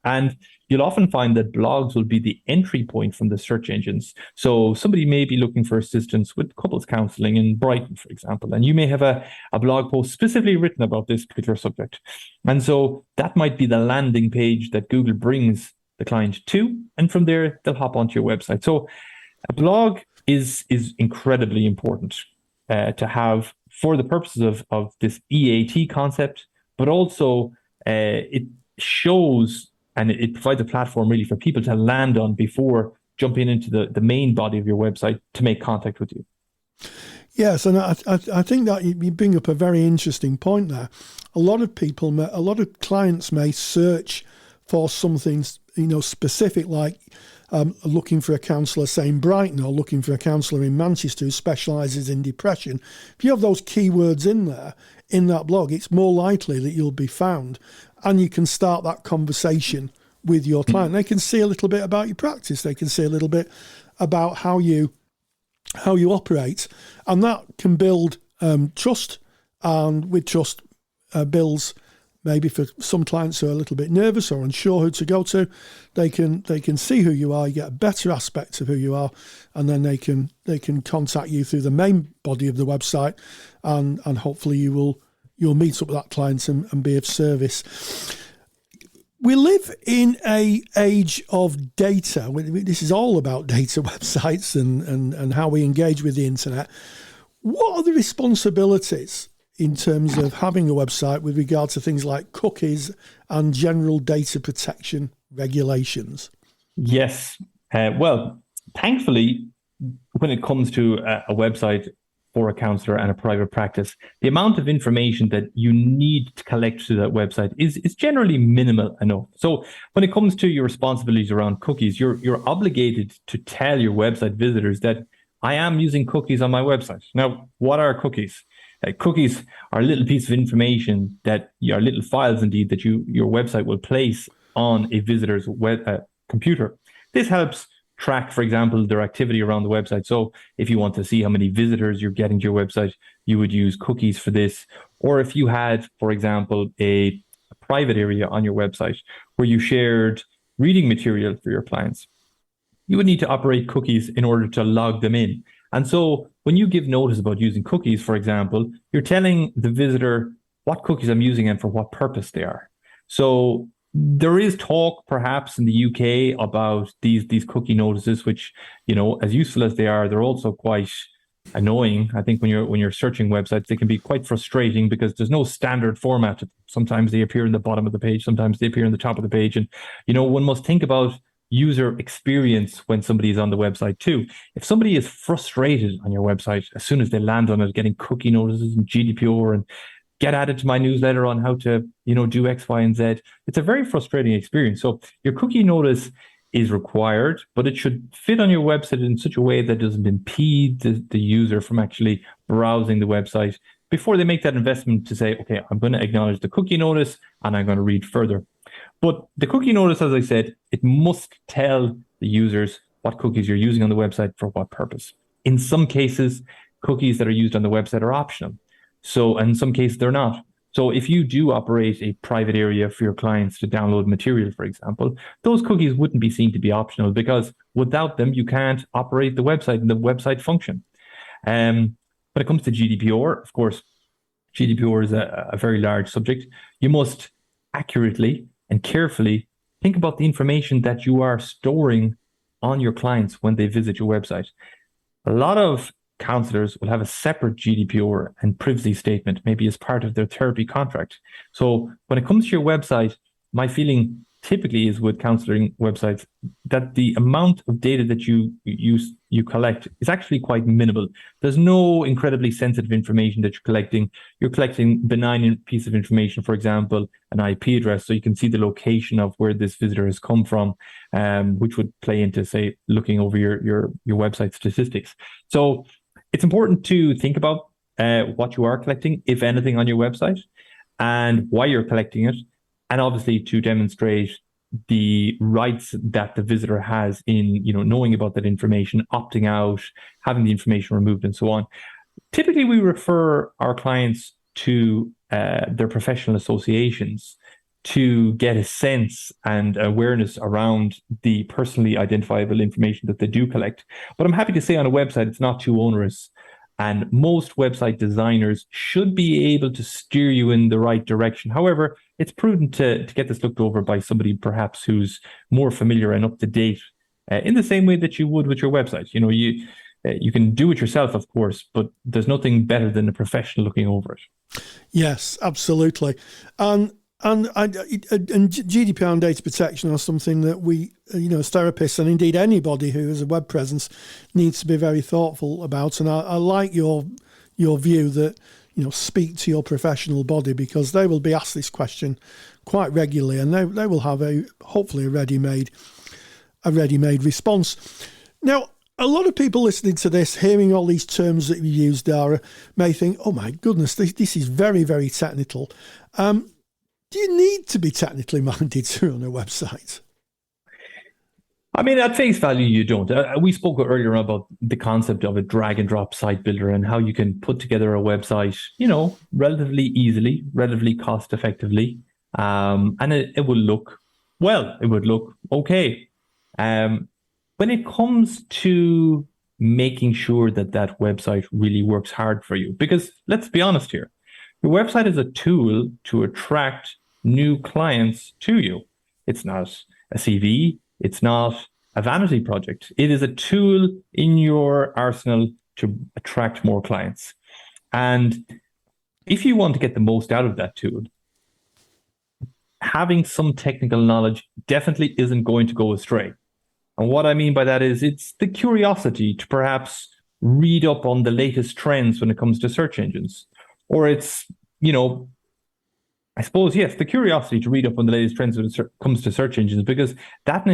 [SPEAKER 4] And you'll often find that blogs will be the entry point from the search engines. So somebody may be looking for assistance with couples counseling in Brighton, for example, and you may have a blog post specifically written about this particular subject. And so that might be the landing page that Google brings the client to, and from there, they'll hop onto your website. So a blog is incredibly important to have for the purposes of this EAT concept, but also it shows and it provides a platform really for people to land on before jumping into the main body of your website to make contact with you.
[SPEAKER 3] Yes, and I think that you bring up a very interesting point there. A lot of clients may search for something, specific, like looking for a counsellor, say in Brighton, or looking for a counsellor in Manchester who specialises in depression. If you have those keywords in there, in that blog, it's more likely that you'll be found, and you can start that conversation with your client. They can see a little bit about your practice. They can see a little bit about how you how you operate, and that can build trust, and with trust builds, maybe for some clients who are a little bit nervous or unsure who to go to, they can see who you are, you get a better aspect of who you are, and then they can contact you through the main body of the website, and hopefully you'll meet up with that client and be of service. We live in an age of data. This is all about data, websites and how we engage with the internet. What are the responsibilities in terms of having a website with regard to things like cookies and general data protection regulations?
[SPEAKER 4] Yes. Well, thankfully, when it comes to a website for a counsellor and a private practice, the amount of information that you need to collect through that website is generally minimal enough. So when it comes to your responsibilities around cookies, you're obligated to tell your website visitors that I am using cookies on my website. Now, what are cookies? Cookies are a little piece of information that are little files indeed that your website will place on a visitor's computer. This helps track, for example, their activity around the website. So if you want to see how many visitors you're getting to your website, you would use cookies for this. Or if you had, for example, a private area on your website where you shared reading material for your clients, you would need to operate cookies in order to log them in. And so when you give notice about using cookies, for example, you're telling the visitor what cookies I'm using and for what purpose they are. So there is talk perhaps in the UK about these cookie notices, which, as useful as they are, they're also quite annoying. I think when you're searching websites, they can be quite frustrating because there's no standard format. Sometimes they appear in the bottom of the page, sometimes they appear in the top of the page. And, one must think about user experience when somebody is on the website too. If somebody is frustrated on your website as soon as they land on it, getting cookie notices and GDPR and get added to my newsletter on how to, do X, Y, and Z, it's a very frustrating experience. So your cookie notice is required, but it should fit on your website in such a way that doesn't impede the user from actually browsing the website before they make that investment to say, okay, I'm going to acknowledge the cookie notice and I'm going to read further. But the cookie notice, as I said, it must tell the users what cookies you're using on the website for what purpose. In some cases, cookies that are used on the website are optional. So in some cases, they're not. So if you do operate a private area for your clients to download material, for example, those cookies wouldn't be seen to be optional because without them, you can't operate the website and the website function. When it comes to GDPR, of course, GDPR is a very large subject. You must accurately and carefully think about the information that you are storing on your clients when they visit your website. A lot of counselors will have a separate GDPR and privacy statement, maybe as part of their therapy contract. So when it comes to your website, my feeling typically is with counseling websites that the amount of data that you collect is actually quite minimal. There's no incredibly sensitive information that you're collecting. You're collecting benign piece of information, for example, an IP address, so you can see the location of where this visitor has come from, which would play into, say, looking over your website statistics. So it's important to think about what you are collecting, if anything, on your website and why you're collecting it. And obviously to demonstrate the rights that the visitor has in, knowing about that information, opting out, having the information removed, and so on. Typically, we refer our clients to their professional associations to get a sense and awareness around the personally identifiable information that they do collect. But I'm happy to say on a website, it's not too onerous. And most website designers should be able to steer you in the right direction. However, it's prudent to get this looked over by somebody perhaps who's more familiar and up to date in the same way that you would with your website. You can do it yourself, of course, but there's nothing better than a professional looking over it.
[SPEAKER 3] Yes, absolutely. And GDPR and data protection are something that we, as therapists, and indeed anybody who has a web presence, needs to be very thoughtful about. And I like your view that, speak to your professional body, because they will be asked this question quite regularly, and they will have hopefully a ready-made response. Now, a lot of people listening to this, hearing all these terms that you use, Dara, may think, oh my goodness, this is very, very technical. Do you need to be technically minded to run a website?
[SPEAKER 4] I mean, at face value, you don't. We spoke earlier about the concept of a drag and drop site builder and how you can put together a website, relatively easily, relatively cost effectively. And it will look, it would look okay. When it comes to making sure that that website really works hard for you, because let's be honest here, your website is a tool to attract new clients to you. It's not a CV. It's not a vanity project. It is a tool in your arsenal to attract more clients. And if you want to get the most out of that tool, having some technical knowledge definitely isn't going to go astray. And what I mean by that is it's the curiosity to perhaps read up on the latest trends when it comes to search engines. Or it's, I suppose, yes, the curiosity to read up on the latest trends when it comes to search engines, because that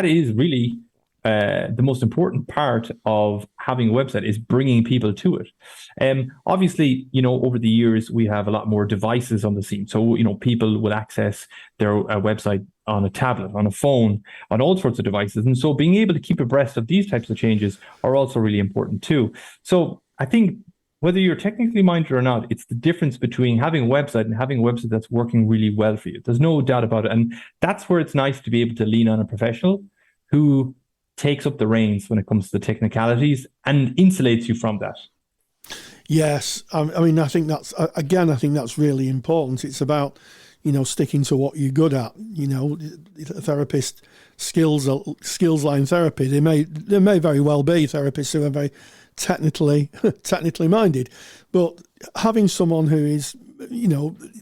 [SPEAKER 4] is really the most important part of having a website, is bringing people to it. Obviously, over the years, we have a lot more devices on the scene. So, people will access their website on a tablet, on a phone, on all sorts of devices. And so being able to keep abreast of these types of changes are also really important too. So I think whether you're technically minded or not, it's the difference between having a website and having a website that's working really well for you. There's no doubt about it. And that's where it's nice to be able to lean on a professional who takes up the reins when it comes to the technicalities and insulates you from that.
[SPEAKER 3] Yes. I mean, I think that's really important. It's about, sticking to what you're good at. A therapist skills lie in therapy. There may very well be therapists who are very technically minded, but having someone who is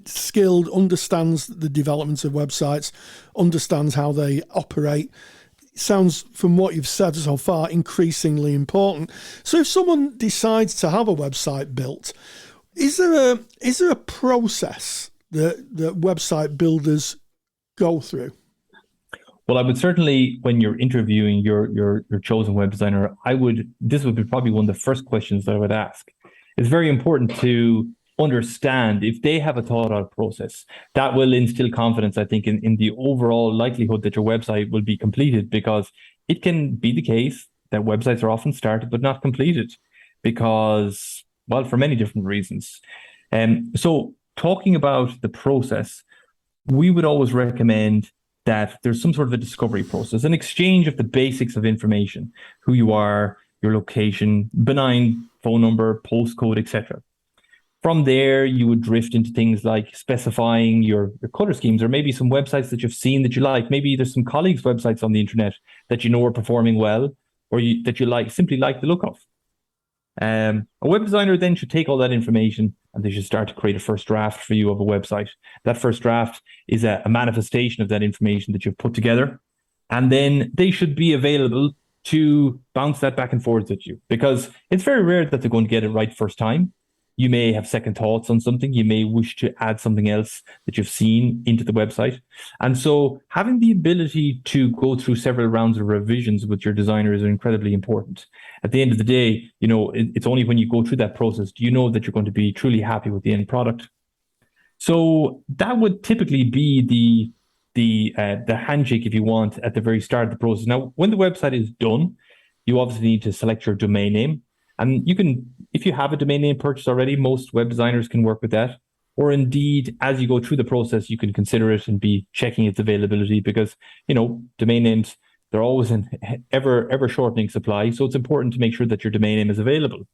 [SPEAKER 3] skilled, understands the development of websites, understands how they operate, sounds, from what you've said so far, increasingly important. So if someone decides to have a website built, is there a process that website builders go through?
[SPEAKER 4] Well, I would certainly, when you're interviewing your chosen web designer, this would be probably one of the first questions that I would ask. It's very important to understand if they have a thought out process. That will instill confidence, I think, in the overall likelihood that your website will be completed, because it can be the case that websites are often started but not completed because, for many different reasons. So talking about the process, we would always recommend that there's some sort of a discovery process, an exchange of the basics of information, who you are, your location, benign phone number, postcode, etc. From there, you would drift into things like specifying your color schemes, or maybe some websites that you've seen that you like. Maybe there's some colleagues' websites on the internet that are performing well, or that you simply like the look of. A web designer then should take all that information and they should start to create a first draft for you of a website. That first draft is a manifestation of that information that you've put together. And then they should be available to bounce that back and forth at you, because it's very rare that they're going to get it right first time. You may have second thoughts on something. You may wish to add something else that you've seen into the website. And so having the ability to go through several rounds of revisions with your designer is incredibly important. At the end of the day, it's only when you go through that process do you know that you're going to be truly happy with the end product. So that would typically be the handshake, if you want, at the very start of the process. Now, when the website is done, you obviously need to select your domain name. And you can, if you have a domain name purchased already, most web designers can work with that. Or indeed, as you go through the process, you can consider it and be checking its availability, because, domain names, they're always in ever shortening supply. So it's important to make sure that your domain name is available.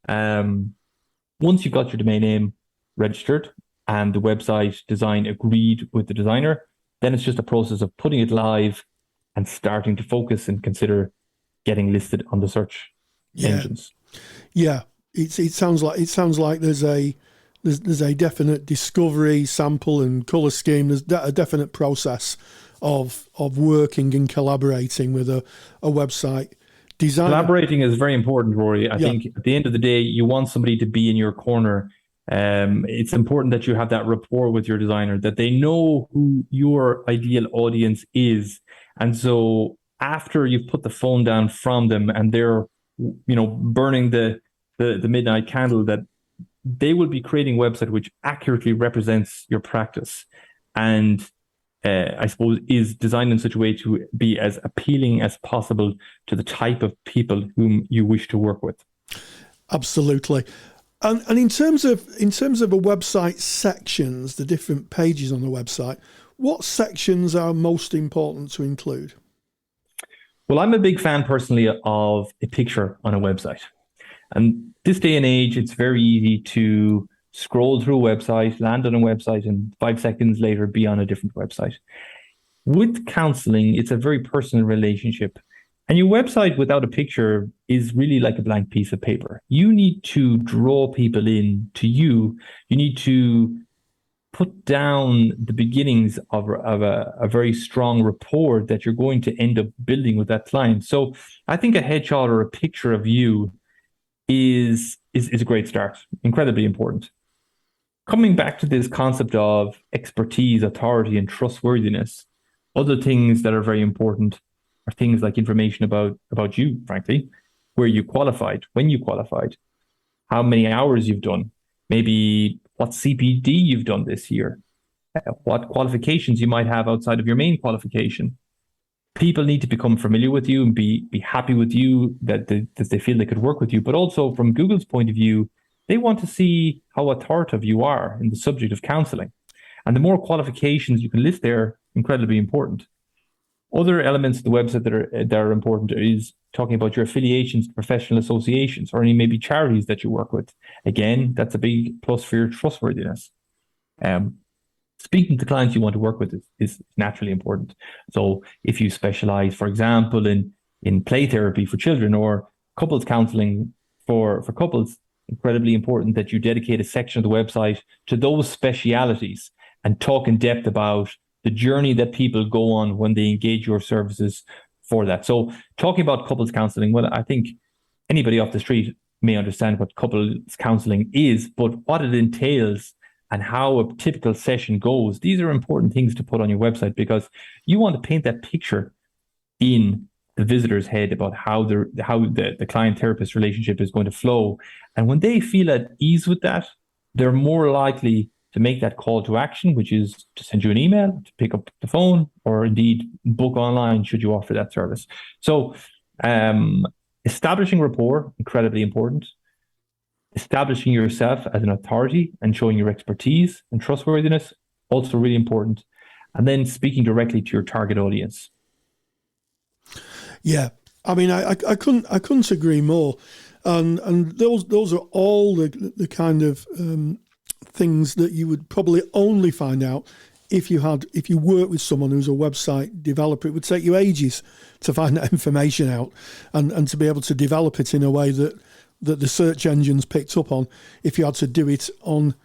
[SPEAKER 4] Once you've got your domain name registered and the website design agreed with the designer, then it's just a process of putting it live and starting to focus and consider getting listed on the search engines.
[SPEAKER 3] Yeah, it sounds like there's a definite discovery, sample, and color scheme. There's a definite process of working and collaborating with a website designer.
[SPEAKER 4] Collaborating is very important, Rory. I think at the end of the day, you want somebody to be in your corner. It's important that you have that rapport with your designer, that they know who your ideal audience is. And so after you've put the phone down from them and they're burning the midnight candle, that they will be creating a website which accurately represents your practice. And I suppose, is designed in such a way to be as appealing as possible to the type of people whom you wish to work with.
[SPEAKER 3] Absolutely. And in terms of a website sections, the different pages on the website, what sections are most important to include?
[SPEAKER 4] Well, I'm a big fan personally of a picture on a website. And this day and age, it's very easy to scroll through a website, land on a website, and 5 seconds later be on a different website. With counseling, it's a very personal relationship. And your website without a picture is really like a blank piece of paper. You need to draw people in to you. You need to put down the beginnings of a very strong rapport that you're going to end up building with that client. So I think a headshot or a picture of you is a great start, incredibly important. Coming back to this concept of expertise, authority, and trustworthiness, other things that are very important are things like information about you, frankly, where you qualified, when you qualified, how many hours you've done, maybe what CPD you've done this year, what qualifications you might have outside of your main qualification. People need to become familiar with you and be happy with you, that they feel they could work with you. But also from Google's point of view, they want to see how authoritative you are in the subject of counseling. And the more qualifications you can list there, incredibly important. Other elements of the website that are important is talking about your affiliations to professional associations or any maybe charities that you work with. Again, that's a big plus for your trustworthiness. Speaking to clients you want to work with is naturally important. So if you specialize, for example, in play therapy for children or couples counseling for couples, incredibly important that you dedicate a section of the website to those specialities and talk in depth about the journey that people go on when they engage your services for that. So talking about couples counseling, well, I think anybody off the street may understand what couples counseling is, but what it entails and how a typical session goes, these are important things to put on your website because you want to paint that picture in the visitor's head about how the client-therapist relationship is going to flow. And when they feel at ease with that, they're more likely to make that call to action, which is to send you an email, to pick up the phone, or indeed book online should you offer that service. So establishing rapport, incredibly important. Establishing yourself as an authority and showing your expertise and trustworthiness, also really important. And then speaking directly to your target audience.
[SPEAKER 3] Yeah, I mean, I couldn't agree more. And those are all the kind of things that you would probably only find out if you work with someone who's a website developer. It would take you ages to find that information out and to be able to develop it in a way that the search engines picked up on if you had to do it on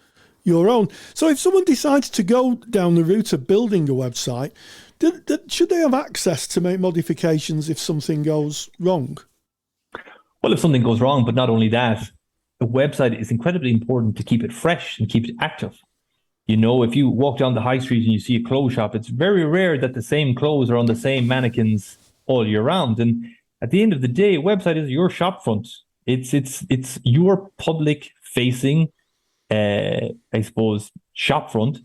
[SPEAKER 3] your own. So if someone decides to go down the route of building a website, should they have access to make modifications if something goes wrong?
[SPEAKER 4] Well, if something goes wrong, but not only that, a website is incredibly important to keep it fresh and keep it active. You know, if you walk down the high street and you see a clothes shop, it's very rare that the same clothes are on the same mannequins all year round. And at the end of the day, a website is your shop front. It's your public facing, I suppose, shop front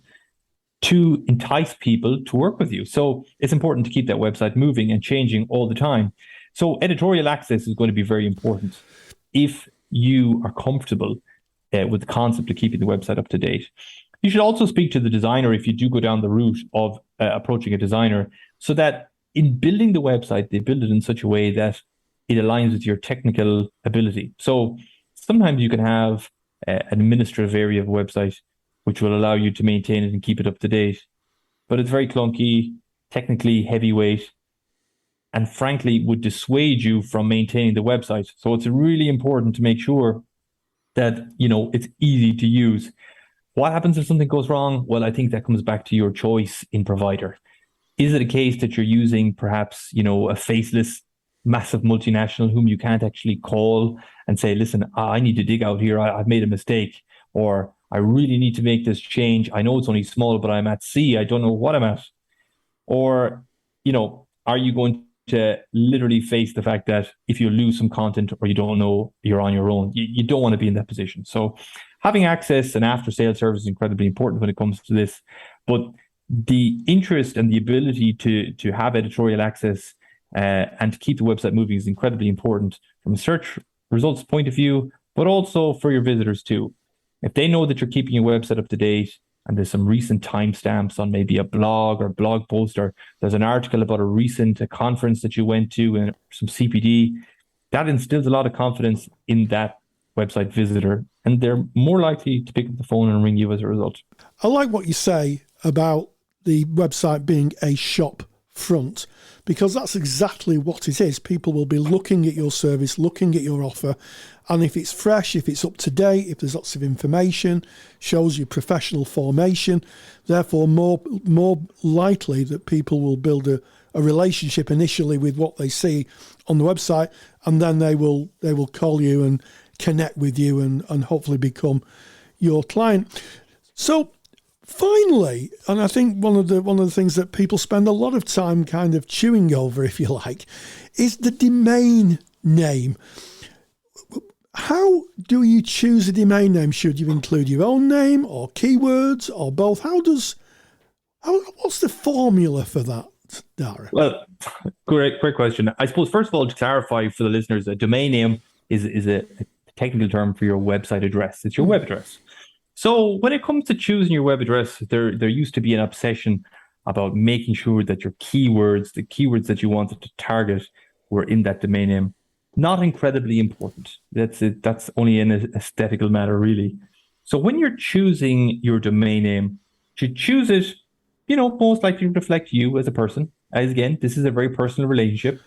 [SPEAKER 4] to entice people to work with you. So it's important to keep that website moving and changing all the time. So editorial access is going to be very important if you are comfortable with the concept of keeping the website up to date. You should also speak to the designer if you do go down the route of approaching a designer, so that in building the website, they build it in such a way that it aligns with your technical ability. So sometimes you can have an administrative area of a website which will allow you to maintain it and keep it up to date, but it's very clunky, technically heavyweight, and frankly would dissuade you from maintaining the website. So it's really important to make sure that, it's easy to use. What happens if something goes wrong? Well, I think that comes back to your choice in provider. Is it a case that you're using perhaps, a faceless, massive multinational whom you can't actually call and say, listen, I need to dig out here. I've made a mistake, or I really need to make this change. I know it's only small, but I'm at sea. I don't know what I'm at. Or, are you going to literally face the fact that if you lose some content or you don't know, you're on your own? You don't want to be in that position. So having access and after sales service is incredibly important when it comes to this. But the interest and the ability to have editorial access and to keep the website moving is incredibly important from a search results point of view, but also for your visitors too. If they know that you're keeping your website up to date and there's some recent timestamps on maybe a blog or blog post, or there's an article about a conference that you went to and some CPD, that instills a lot of confidence in that website visitor, and they're more likely to pick up the phone and ring you as a result.
[SPEAKER 3] I like what you say about the website being a shop front, because that's exactly what it is. People will be looking at your service, looking at your offer, and if it's fresh, if it's up to date, if there's lots of information, shows you professional formation, therefore more likely that people will build a relationship initially with what they see on the website, and then they will call you and connect with you and hopefully become your client. So finally, and I think one of the things that people spend a lot of time kind of chewing over, if you like, is the domain name. How do you choose a domain name? Should you include your own name or keywords or both? What's the formula for that, Dara?
[SPEAKER 4] Well, great question. I suppose, first of all, to clarify for the listeners, a domain name is a technical term for your website address. It's your web address. So when it comes to choosing your web address, there used to be an obsession about making sure that your keywords, the keywords that you wanted to target, were in that domain name. Not incredibly important. That's it. That's only an aesthetical matter, really. So when you're choosing your domain name, you choose it, most likely to reflect you as a person. As again, this is a very personal relationship.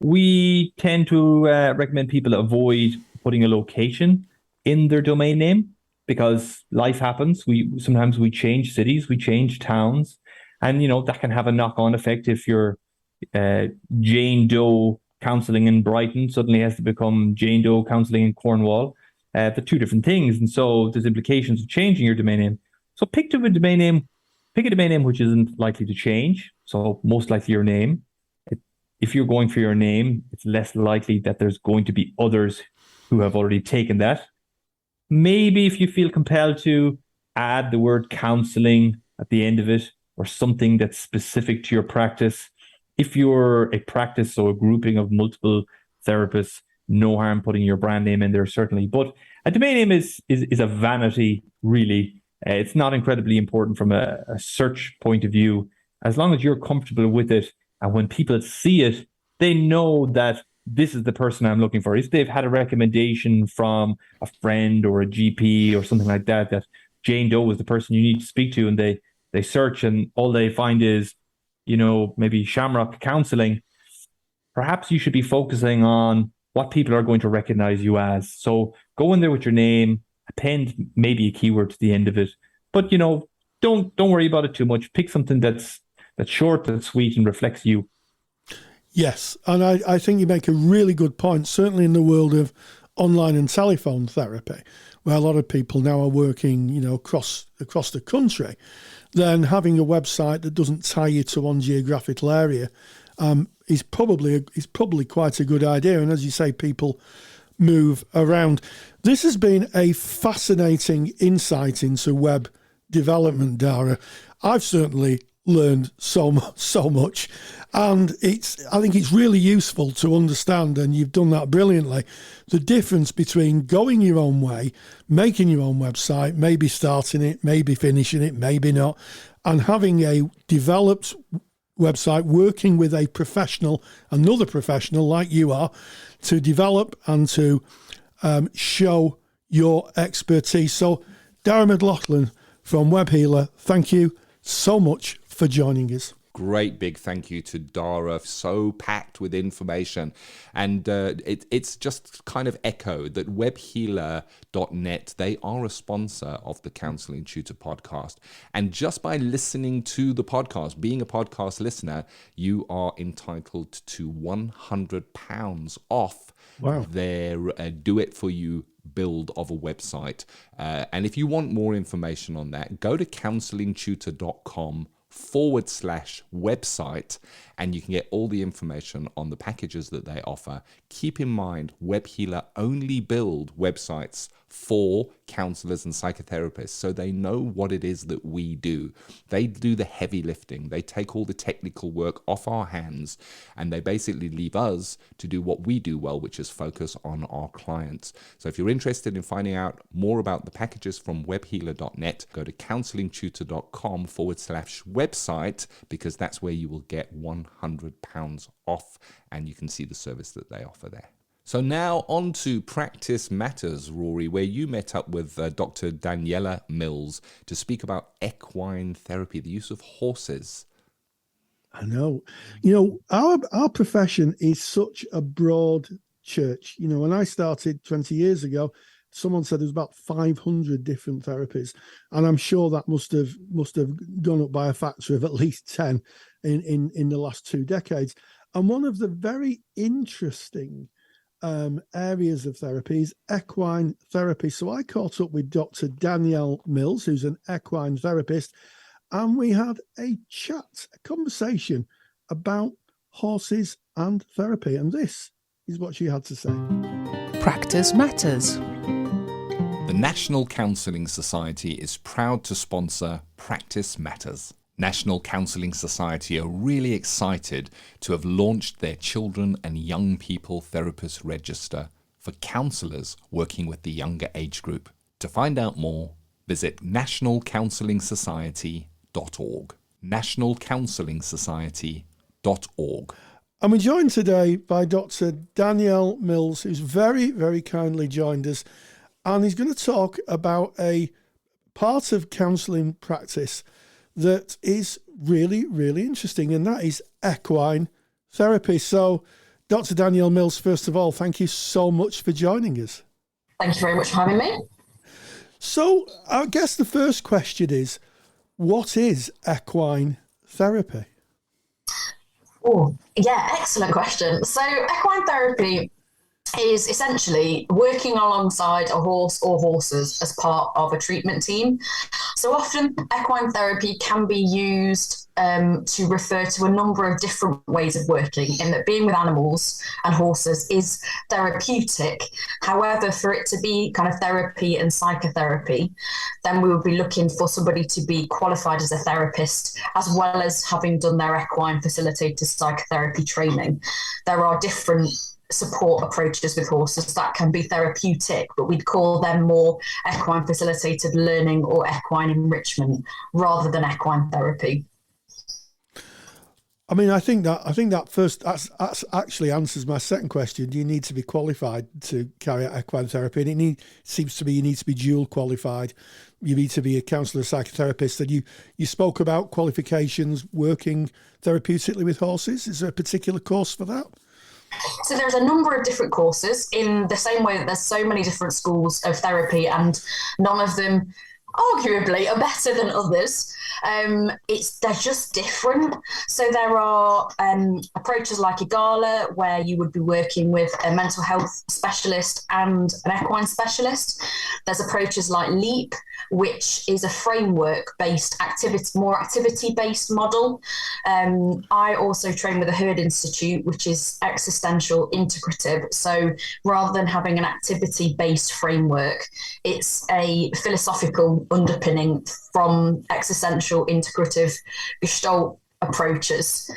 [SPEAKER 4] We tend to recommend people avoid putting a location in their domain name, because life happens. Sometimes we change cities, we change towns, and that can have a knock-on effect. If you're Jane Doe Counselling in Brighton suddenly has to become Jane Doe Counselling in Cornwall. They're two different things, and so there's implications of changing your domain name. So pick a domain name which isn't likely to change. So most likely your name. If you're going for your name, it's less likely that there's going to be others who have already taken that. Maybe if you feel compelled to add the word counselling at the end of it, or something that's specific to your practice. If you're a practice or a grouping of multiple therapists, no harm putting your brand name in there, certainly. But a domain name is a vanity, really. It's not incredibly important from a search point of view, as long as you're comfortable with it. And when people see it, they know that this is the person I'm looking for. If they've had a recommendation from a friend or a GP or something like that, that Jane Doe is the person you need to speak to, and they search and all they find is, maybe Shamrock Counselling, perhaps you should be focusing on what people are going to recognize you as. So go in there with your name, append maybe a keyword to the end of it, but don't worry about it too much. Pick something that's short and sweet and reflects you.
[SPEAKER 3] Yes, and I think you make a really good point, certainly in the world of online and telephone therapy, where a lot of people now are working, across the country. Then having a website that doesn't tie you to one geographical area is probably quite a good idea. And as you say, people move around. This has been a fascinating insight into web development, Dara. I've certainly learned so much, and I think it's really useful to understand, and you've done that brilliantly, the difference between going your own way, making your own website, maybe starting it, maybe finishing it, maybe not, and having a developed website, working with another professional like you are, to develop and to show your expertise. So Dara McLaughlin from Web Healer, thank you so much for joining us.
[SPEAKER 1] Great big thank you to Dara, so packed with information. And it's just kind of echoed that webhealer.net, they are a sponsor of the Counselling Tutor Podcast. And just by listening to the podcast, being a podcast listener, you are entitled to £100 off their do-it-for-you build of a website. And if you want more information on that, go to counsellingtutor.com website, and you can get all the information on the packages that they offer. Keep in mind, WebHealer only build websites for counselors and psychotherapists, so they know what it is that we do. They do the heavy lifting. They take all the technical work off our hands, and they basically leave us to do what we do well, which is focus on our clients. So if you're interested in finding out more about the packages from webhealer.net, go to counselingtutor.com/website, because that's where you will get £100 off, and you can see the service that they offer there. So now on to Practice Matters, Rory, where you met up with Dr Danielle Mills to speak about equine therapy, the use of horses.
[SPEAKER 3] I know. Our profession is such a broad church. When I started 20 years ago, someone said there's about 500 different therapies, and I'm sure that must have gone up by a factor of at least 10 in the last 2 decades. And one of the very interesting areas of therapy is equine therapy. So I caught up with Dr. Danielle Mills, who's an equine therapist, and we had a conversation about horses and therapy. And this is what she had to say.
[SPEAKER 2] Practice Matters.
[SPEAKER 1] The National Counselling Society is proud to sponsor Practice Matters. National Counselling Society are really excited to have launched their Children and Young People Therapist Register for counsellors working with the younger age group. To find out more, visit nationalcounselingsociety.org. nationalcounselingsociety.org.
[SPEAKER 3] And we're joined today by Dr. Danielle Mills, who's very, very kindly joined us, and he's going to talk about a part of counselling practice that is really, really interesting, and that is equine therapy. So, Dr. Danielle Mills, first of all, thank you so much for joining us.
[SPEAKER 5] Thank you very much for having me.
[SPEAKER 3] So, I guess the first question is, what is equine therapy?
[SPEAKER 5] Oh, yeah, excellent question. So, equine therapy is essentially working alongside a horse or horses as part of a treatment team. So often equine therapy can be used to refer to a number of different ways of working, in that being with animals and horses is therapeutic. However, for it to be kind of therapy and psychotherapy, then we would be looking for somebody to be qualified as a therapist, as well as having done their equine facilitated psychotherapy training. There are different support approaches with horses that can be therapeutic, but we'd call them more equine facilitated learning or equine enrichment rather than equine therapy.
[SPEAKER 3] I mean, I think that first that's actually answers my second question. Do you need to be qualified to carry out equine therapy? And it seems to be you need to be dual qualified. You need to be a counsellor, psychotherapist. And you spoke about qualifications working therapeutically with horses. Is there a particular course for that?
[SPEAKER 5] So there's a number of different courses, in the same way that there's so many different schools of therapy, and none of them arguably are better than others. They're just different. So there are approaches like IGALA, where you would be working with a mental health specialist and an equine specialist. There's approaches like LEAP, which is a framework-based more activity-based model. I also train with the Herd Institute, which is existential integrative. So rather than having an activity-based framework, it's a philosophical underpinning from existential integrative Gestalt approaches.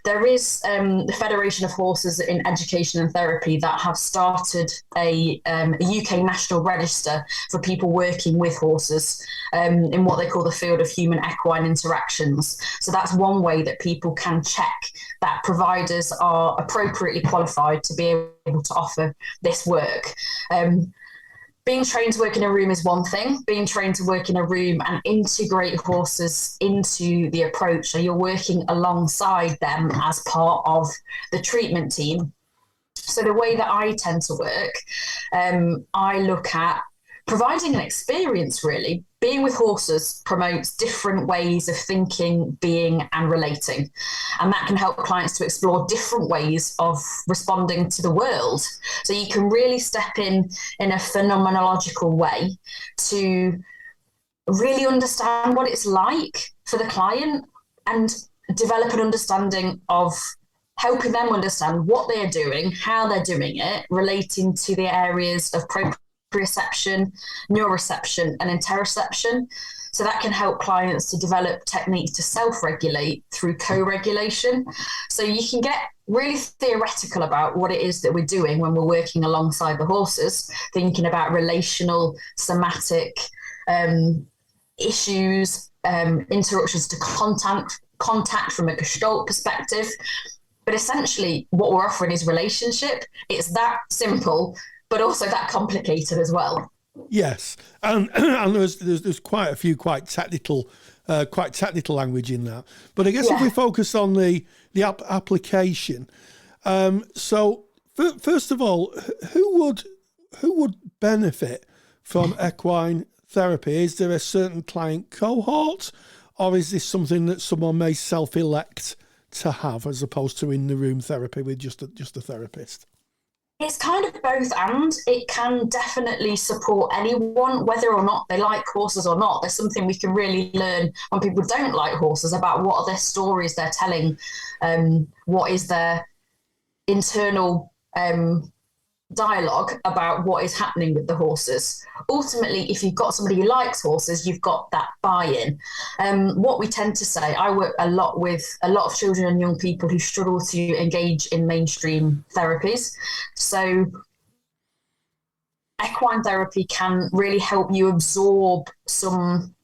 [SPEAKER 5] There is the Federation of Horses in Education and Therapy that have started a UK national register for people working with horses in what they call the field of human equine interactions. So that's one way that people can check that providers are appropriately qualified to be able to offer this work. Being trained to work in a room is one thing. Being trained to work in a room and integrate horses into the approach, so you're working alongside them as part of the treatment team. So the way that I tend to work, I look at providing an experience, really. Being with horses promotes different ways of thinking, being, and relating. And that can help clients to explore different ways of responding to the world. So you can really step in a phenomenological way to really understand what it's like for the client and develop an understanding of helping them understand what they are doing, how they're doing it, relating to the areas of proprioception, neuroception, and interoception. So that can help clients to develop techniques to self-regulate through co-regulation. So you can get really theoretical about what it is that we're doing when we're working alongside the horses, thinking about relational, somatic issues, interruptions to contact from a Gestalt perspective. But essentially what we're offering is relationship. It's that simple, but also that complicated as well.
[SPEAKER 3] Yes, and there's quite a few quite technical language in that. But I guess if we focus on the application, so first of all, who would benefit from equine therapy? Is there a certain client cohort, or is this something that someone may self-elect to have, as opposed to in the room therapy with just a therapist?
[SPEAKER 5] It's kind of both, and it can definitely support anyone, whether or not they like horses or not. There's something we can really learn when people don't like horses about what are their stories they're telling, what is their internal dialogue about what is happening with the horses. Ultimately, if you've got somebody who likes horses, you've got that buy-in. What we tend to say, I work a lot with a lot of children and young people who struggle to engage in mainstream therapies. So equine therapy can really help you absorb some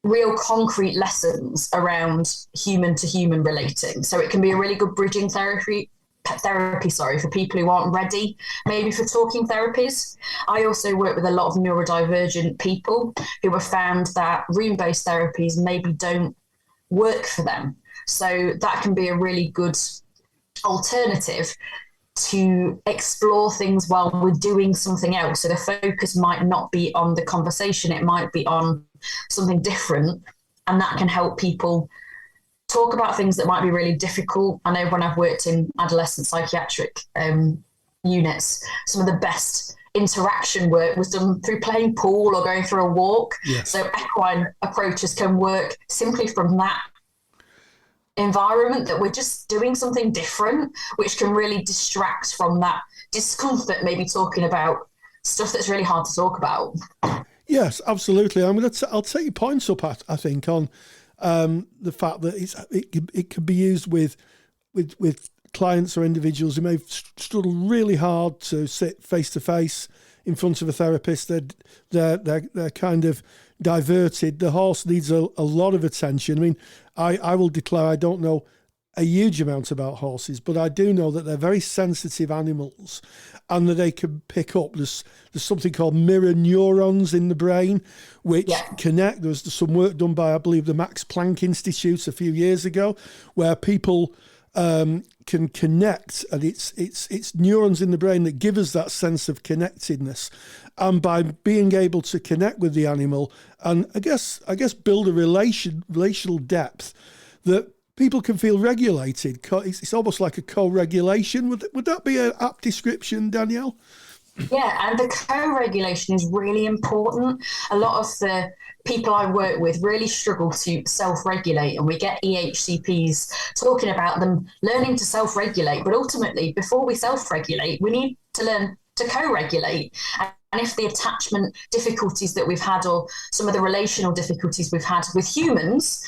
[SPEAKER 5] real concrete lessons around human to human relating. So it can be a really good bridging therapy for people who aren't ready maybe for talking therapies. I also work with a lot of neurodivergent people who have found that room-based therapies maybe don't work for them. So that can be a really good alternative to explore things while we're doing something else. So the focus might not be on the conversation, it might be on something different, and that can help people talk about things that might be really difficult. I know when I've worked in adolescent psychiatric units, some of the best interaction work was done through playing pool or going for a walk. Yes. So equine approaches can work simply from that environment, that we're just doing something different, which can really distract from that discomfort, maybe talking about stuff that's really hard to talk about.
[SPEAKER 3] Yes, absolutely. I'll take your points up, I think, on the fact that it can be used with clients or individuals who may struggle really hard to sit face to face in front of a therapist. They're kind of diverted. The horse needs a lot of attention. I mean, I will declare I don't know a huge amount about horses, but I do know that they're very sensitive animals and that they can pick up. There's something called mirror neurons in the brain, which connect. There's some work done by, I believe, the Max Planck Institute a few years ago, where people can connect, and it's neurons in the brain that give us that sense of connectedness. And by being able to connect with the animal and I guess build a relational depth that people can feel regulated. It's almost like a co-regulation. Would that be an apt description, Danielle?
[SPEAKER 5] Yeah, and the co-regulation is really important. A lot of the people I work with really struggle to self-regulate, and we get EHCPs talking about them learning to self-regulate. But ultimately, before we self-regulate, we need to learn to co-regulate. And if the attachment difficulties that we've had, or some of the relational difficulties we've had with humans,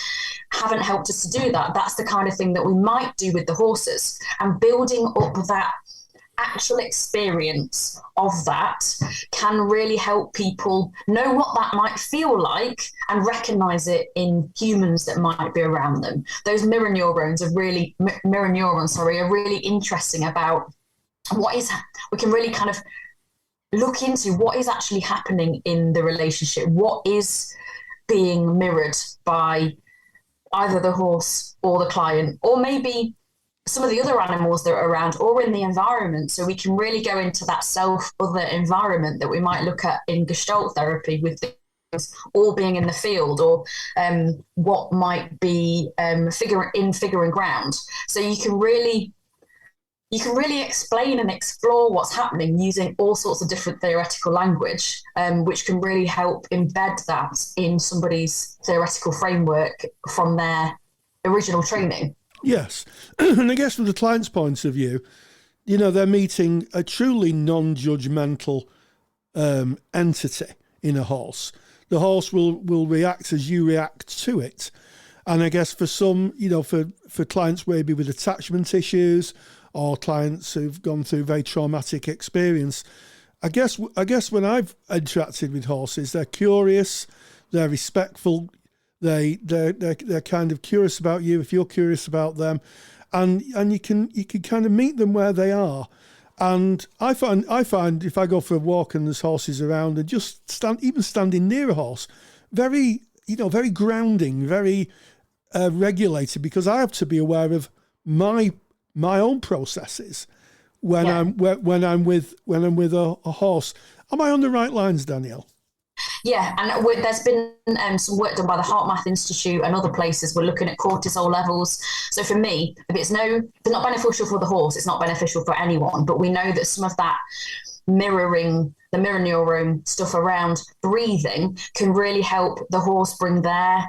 [SPEAKER 5] haven't helped us to do that, that's the kind of thing that we might do with the horses. And building up that actual experience of that can really help people know what that might feel like and recognize it in humans that might be around them. Those mirror neurons are really interesting about we can really kind of look into what is actually happening in the relationship, what is being mirrored by either the horse or the client, or maybe some of the other animals that are around, or in the environment. So we can really go into that self-other environment that we might look at in Gestalt therapy with things all being in the field, or what might be figure and ground. So you can really you can really explain and explore what's happening using all sorts of different theoretical language, which can really help embed that in somebody's theoretical framework from their original training.
[SPEAKER 3] Yes. And I guess from the client's point of view, they're meeting a truly non-judgmental entity in a horse. The horse will react as you react to it. And I guess for some, for clients maybe with attachment issues or clients who've gone through very traumatic experience, I guess when I've interacted with horses, they're curious, they're respectful, they're kind of curious about you if you're curious about them, and you can kind of meet them where they are. And I find if I go for a walk and there's horses around, and just standing near a horse, very grounding, very regulated, because I have to be aware of my own processes when I'm with a horse. Am I on the right lines, Danielle?
[SPEAKER 5] Yeah, and there's been some work done by the HeartMath Institute and other places. We're looking at cortisol levels. So for me, if it's not beneficial for the horse, it's not beneficial for anyone. But we know that some of that mirroring, the mirror neuron stuff around breathing can really help the horse bring their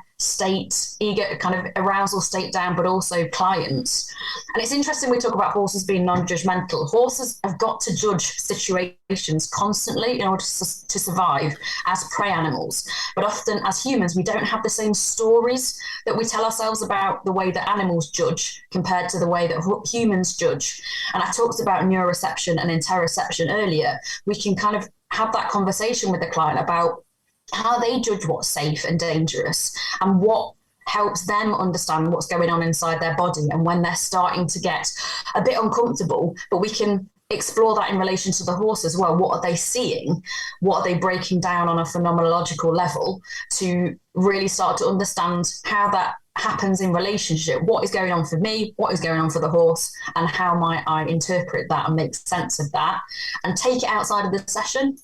[SPEAKER 5] kind of arousal state down, but also clients. And it's interesting we talk about horses being non-judgmental. Horses have got to judge situations constantly in order to survive as prey animals. But often as humans, we don't have the same stories that we tell ourselves about the way that animals judge compared to the way that humans judge. And I talked about neuroception and interoception earlier. We can kind of have that conversation with the client about how they judge what's safe and dangerous and what helps them understand what's going on inside their body, and when they're starting to get a bit uncomfortable. But we can explore that in relation to the horse as well. What are they seeing? What are they breaking down on a phenomenological level to really start to understand how that happens in relationship? What is going on for me? What is going on for the horse? And how might I interpret that and make sense of that and take it outside of the session?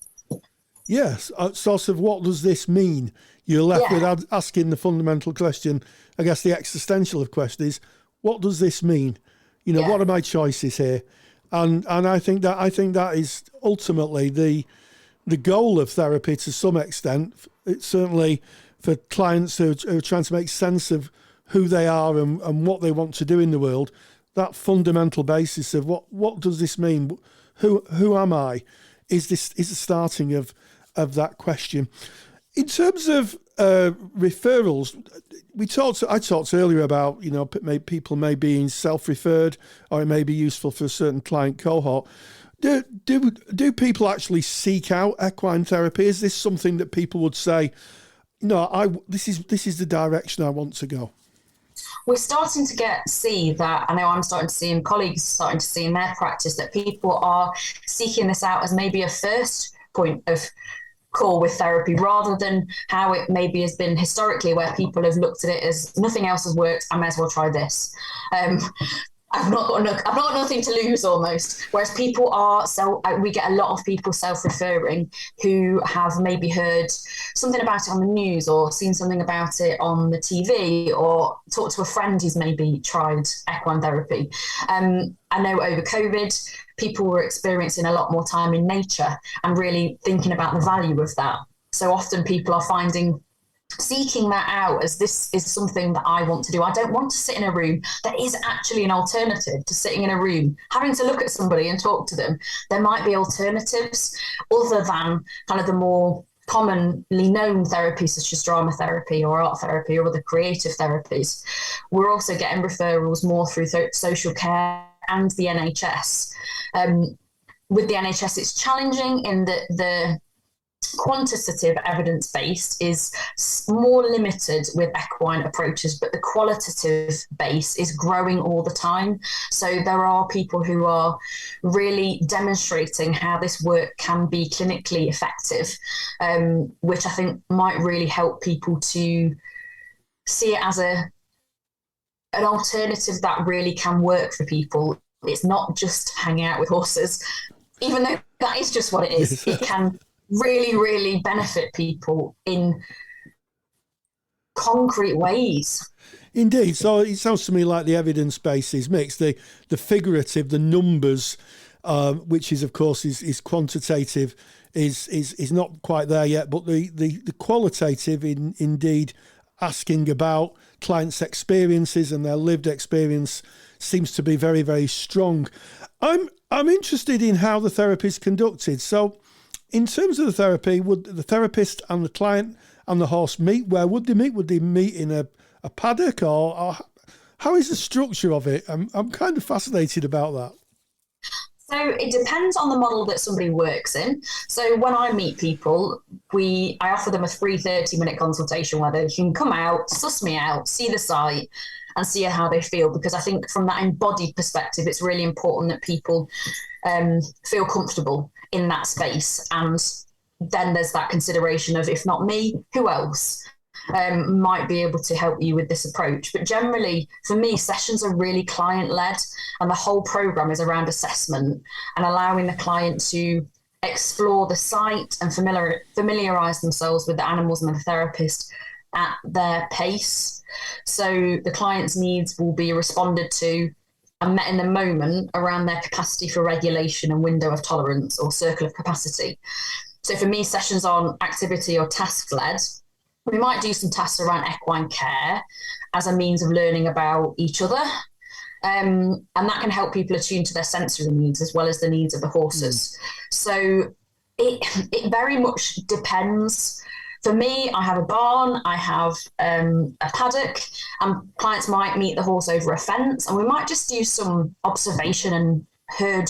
[SPEAKER 3] Yes, sort of, what does this mean? You're left with asking the fundamental question. I guess the existential question is, what does this mean? What are my choices here? And I think that is ultimately the goal of therapy to some extent. It's certainly for clients who are trying to make sense of who they are and what they want to do in the world. That fundamental basis of what does this mean? Who am I? Is the starting of that question. In terms of referrals, I talked earlier about people may be self-referred, or it may be useful for a certain client cohort. Do people actually seek out equine therapy? Is this something that people would say, no, this is the direction I want to go?
[SPEAKER 5] We're starting to see that. I know I'm starting to see, and colleagues are starting to see in their practice, that people are seeking this out as maybe a first point of call with therapy, rather than how it maybe has been historically, where people have looked at it as nothing else has worked, I may as well try this. I've not got nothing to lose almost. Whereas people we get a lot of people self-referring who have maybe heard something about it on the news or seen something about it on the TV or talked to a friend who's maybe tried equine therapy. I know over COVID, people were experiencing a lot more time in nature and really thinking about the value of that. So often people are seeking that out as, this is something that I want to do. I don't want to sit in a room. There is actually an alternative to sitting in a room, having to look at somebody and talk to them. There might be alternatives other than kind of the more commonly known therapies such as drama therapy or art therapy or other creative therapies. We're also getting referrals more through social care and the NHS. With the NHS, it's challenging in that the quantitative evidence-based is more limited with equine approaches, but the qualitative base is growing all the time. So there are people who are really demonstrating how this work can be clinically effective, which I think might really help people to see it as an alternative that really can work for people. It's not just hanging out with horses, even though that is just what it is. It can really, really benefit people in concrete ways.
[SPEAKER 3] Indeed. So it sounds to me like the evidence base is mixed. The figurative, the numbers, which is of course is quantitative, is not quite there yet. But the qualitative, indeed, asking about clients' experiences and their lived experience seems to be very, very strong. I'm interested in how the therapy is conducted. So, in terms of the therapy, would the therapist and the client and the horse meet? Where would they meet? Would they meet in a paddock, or how is the structure of it? I'm kind of fascinated about that.
[SPEAKER 5] So it depends on the model that somebody works in. So when I meet people, I offer them a free 30-minute consultation where they can come out, suss me out, see the site, and see how they feel. Because I think from that embodied perspective, it's really important that people feel comfortable in that space. And then there's that consideration of, if not me, who else might be able to help you with this approach. But generally, for me, sessions are really client-led, and the whole program is around assessment and allowing the client to explore the site and familiarize themselves with the animals and the therapist at their pace. So the client's needs will be responded to and met in the moment around their capacity for regulation and window of tolerance or circle of capacity. So for me, sessions on activity or task-led, we might do some tasks around equine care as a means of learning about each other. And that can help people attune to their sensory needs as well as the needs of the horses. So it very much depends. For me, I have a barn, I have a paddock, and clients might meet the horse over a fence, and we might just do some observation and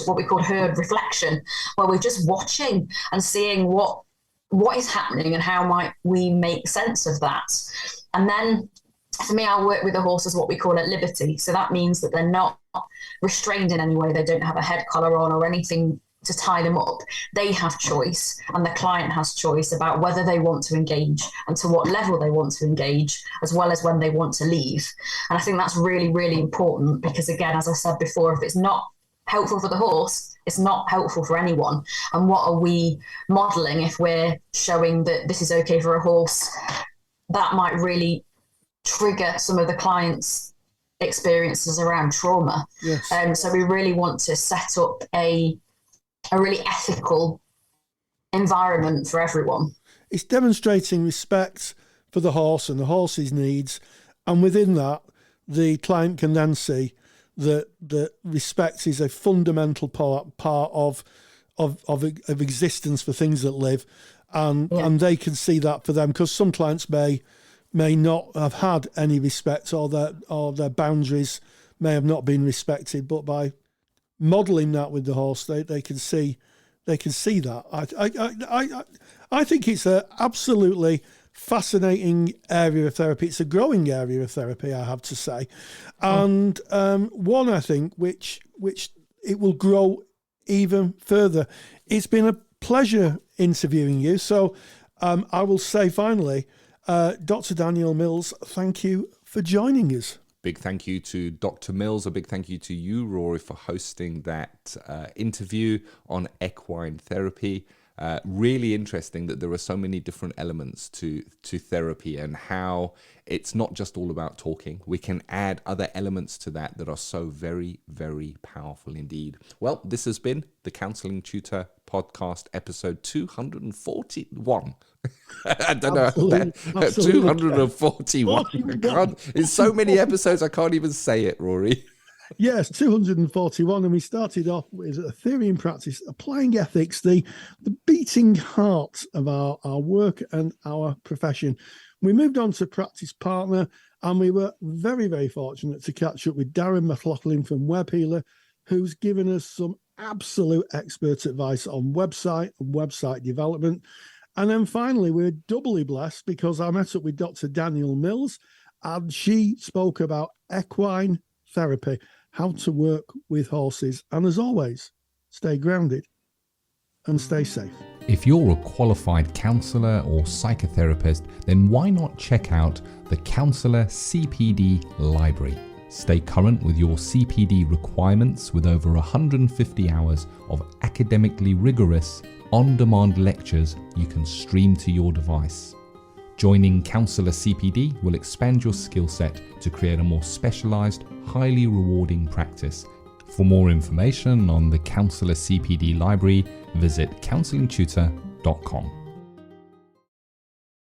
[SPEAKER 5] what we call herd reflection, where we're just watching and seeing what is happening and how might we make sense of that. And then for me, I'll work with the horses what we call at liberty. So that means that they're not restrained in any way. They don't have a head collar on or anything to tie them up. They have choice, and the client has choice about whether they want to engage and to what level they want to engage, as well as when they want to leave. And I think that's really, really important because, again, as I said before, if it's not helpful for the horse, it's not helpful for anyone. And what are we modelling if we're showing that this is okay for a horse? That might really trigger some of the clients' experiences around trauma.
[SPEAKER 3] Yes.
[SPEAKER 5] So we really want to set up a really ethical environment for everyone.
[SPEAKER 3] It's demonstrating respect for the horse and the horse's needs, and within that, the client can then see that respect is a fundamental part of existence for things that live, and they can see that for them, because some clients may not have had any respect, or their boundaries may have not been respected, but by modelling that with the horse, they can see that. I think it's an absolutely fascinating area of therapy. It's a growing area of therapy, I have to say, and one I think which it will grow even further. It's been a pleasure interviewing you. So I will say finally, Dr. Danielle Mills, thank you for joining us.
[SPEAKER 1] Big thank you to Dr. Mills. A big thank you to you, Rory, for hosting that interview on equine therapy. Really interesting that there are so many different elements to therapy, and how it's not just all about talking. We can add other elements to that are so very, very powerful indeed. Well, this has been the Counselling Tutor Podcast, episode 241. I don't know. Absolutely. 241. It's so many episodes, I can't even say it, Rory.
[SPEAKER 3] Yes, 241, and we started off with a theory and practice, applying ethics, the beating heart of our work and our profession. We moved on to practice partner, and we were very, very fortunate to catch up with Darren McLaughlin from Web Healer, who's given us some absolute expert advice on website and website development. And then finally, we're doubly blessed because I met up with Dr. Danielle Mills, and she spoke about equine therapy, how to work with horses. And as always, stay grounded and stay safe.
[SPEAKER 1] If you're a qualified counsellor or psychotherapist, then why not check out the Counsellor CPD Library? Stay current with your CPD requirements with over 150 hours of academically rigorous, on-demand lectures you can stream to your device. Joining Counsellor CPD will expand your skill set to create a more specialised, highly rewarding practice. For more information on the Counselor CPD library, visit counsellingtutor.com.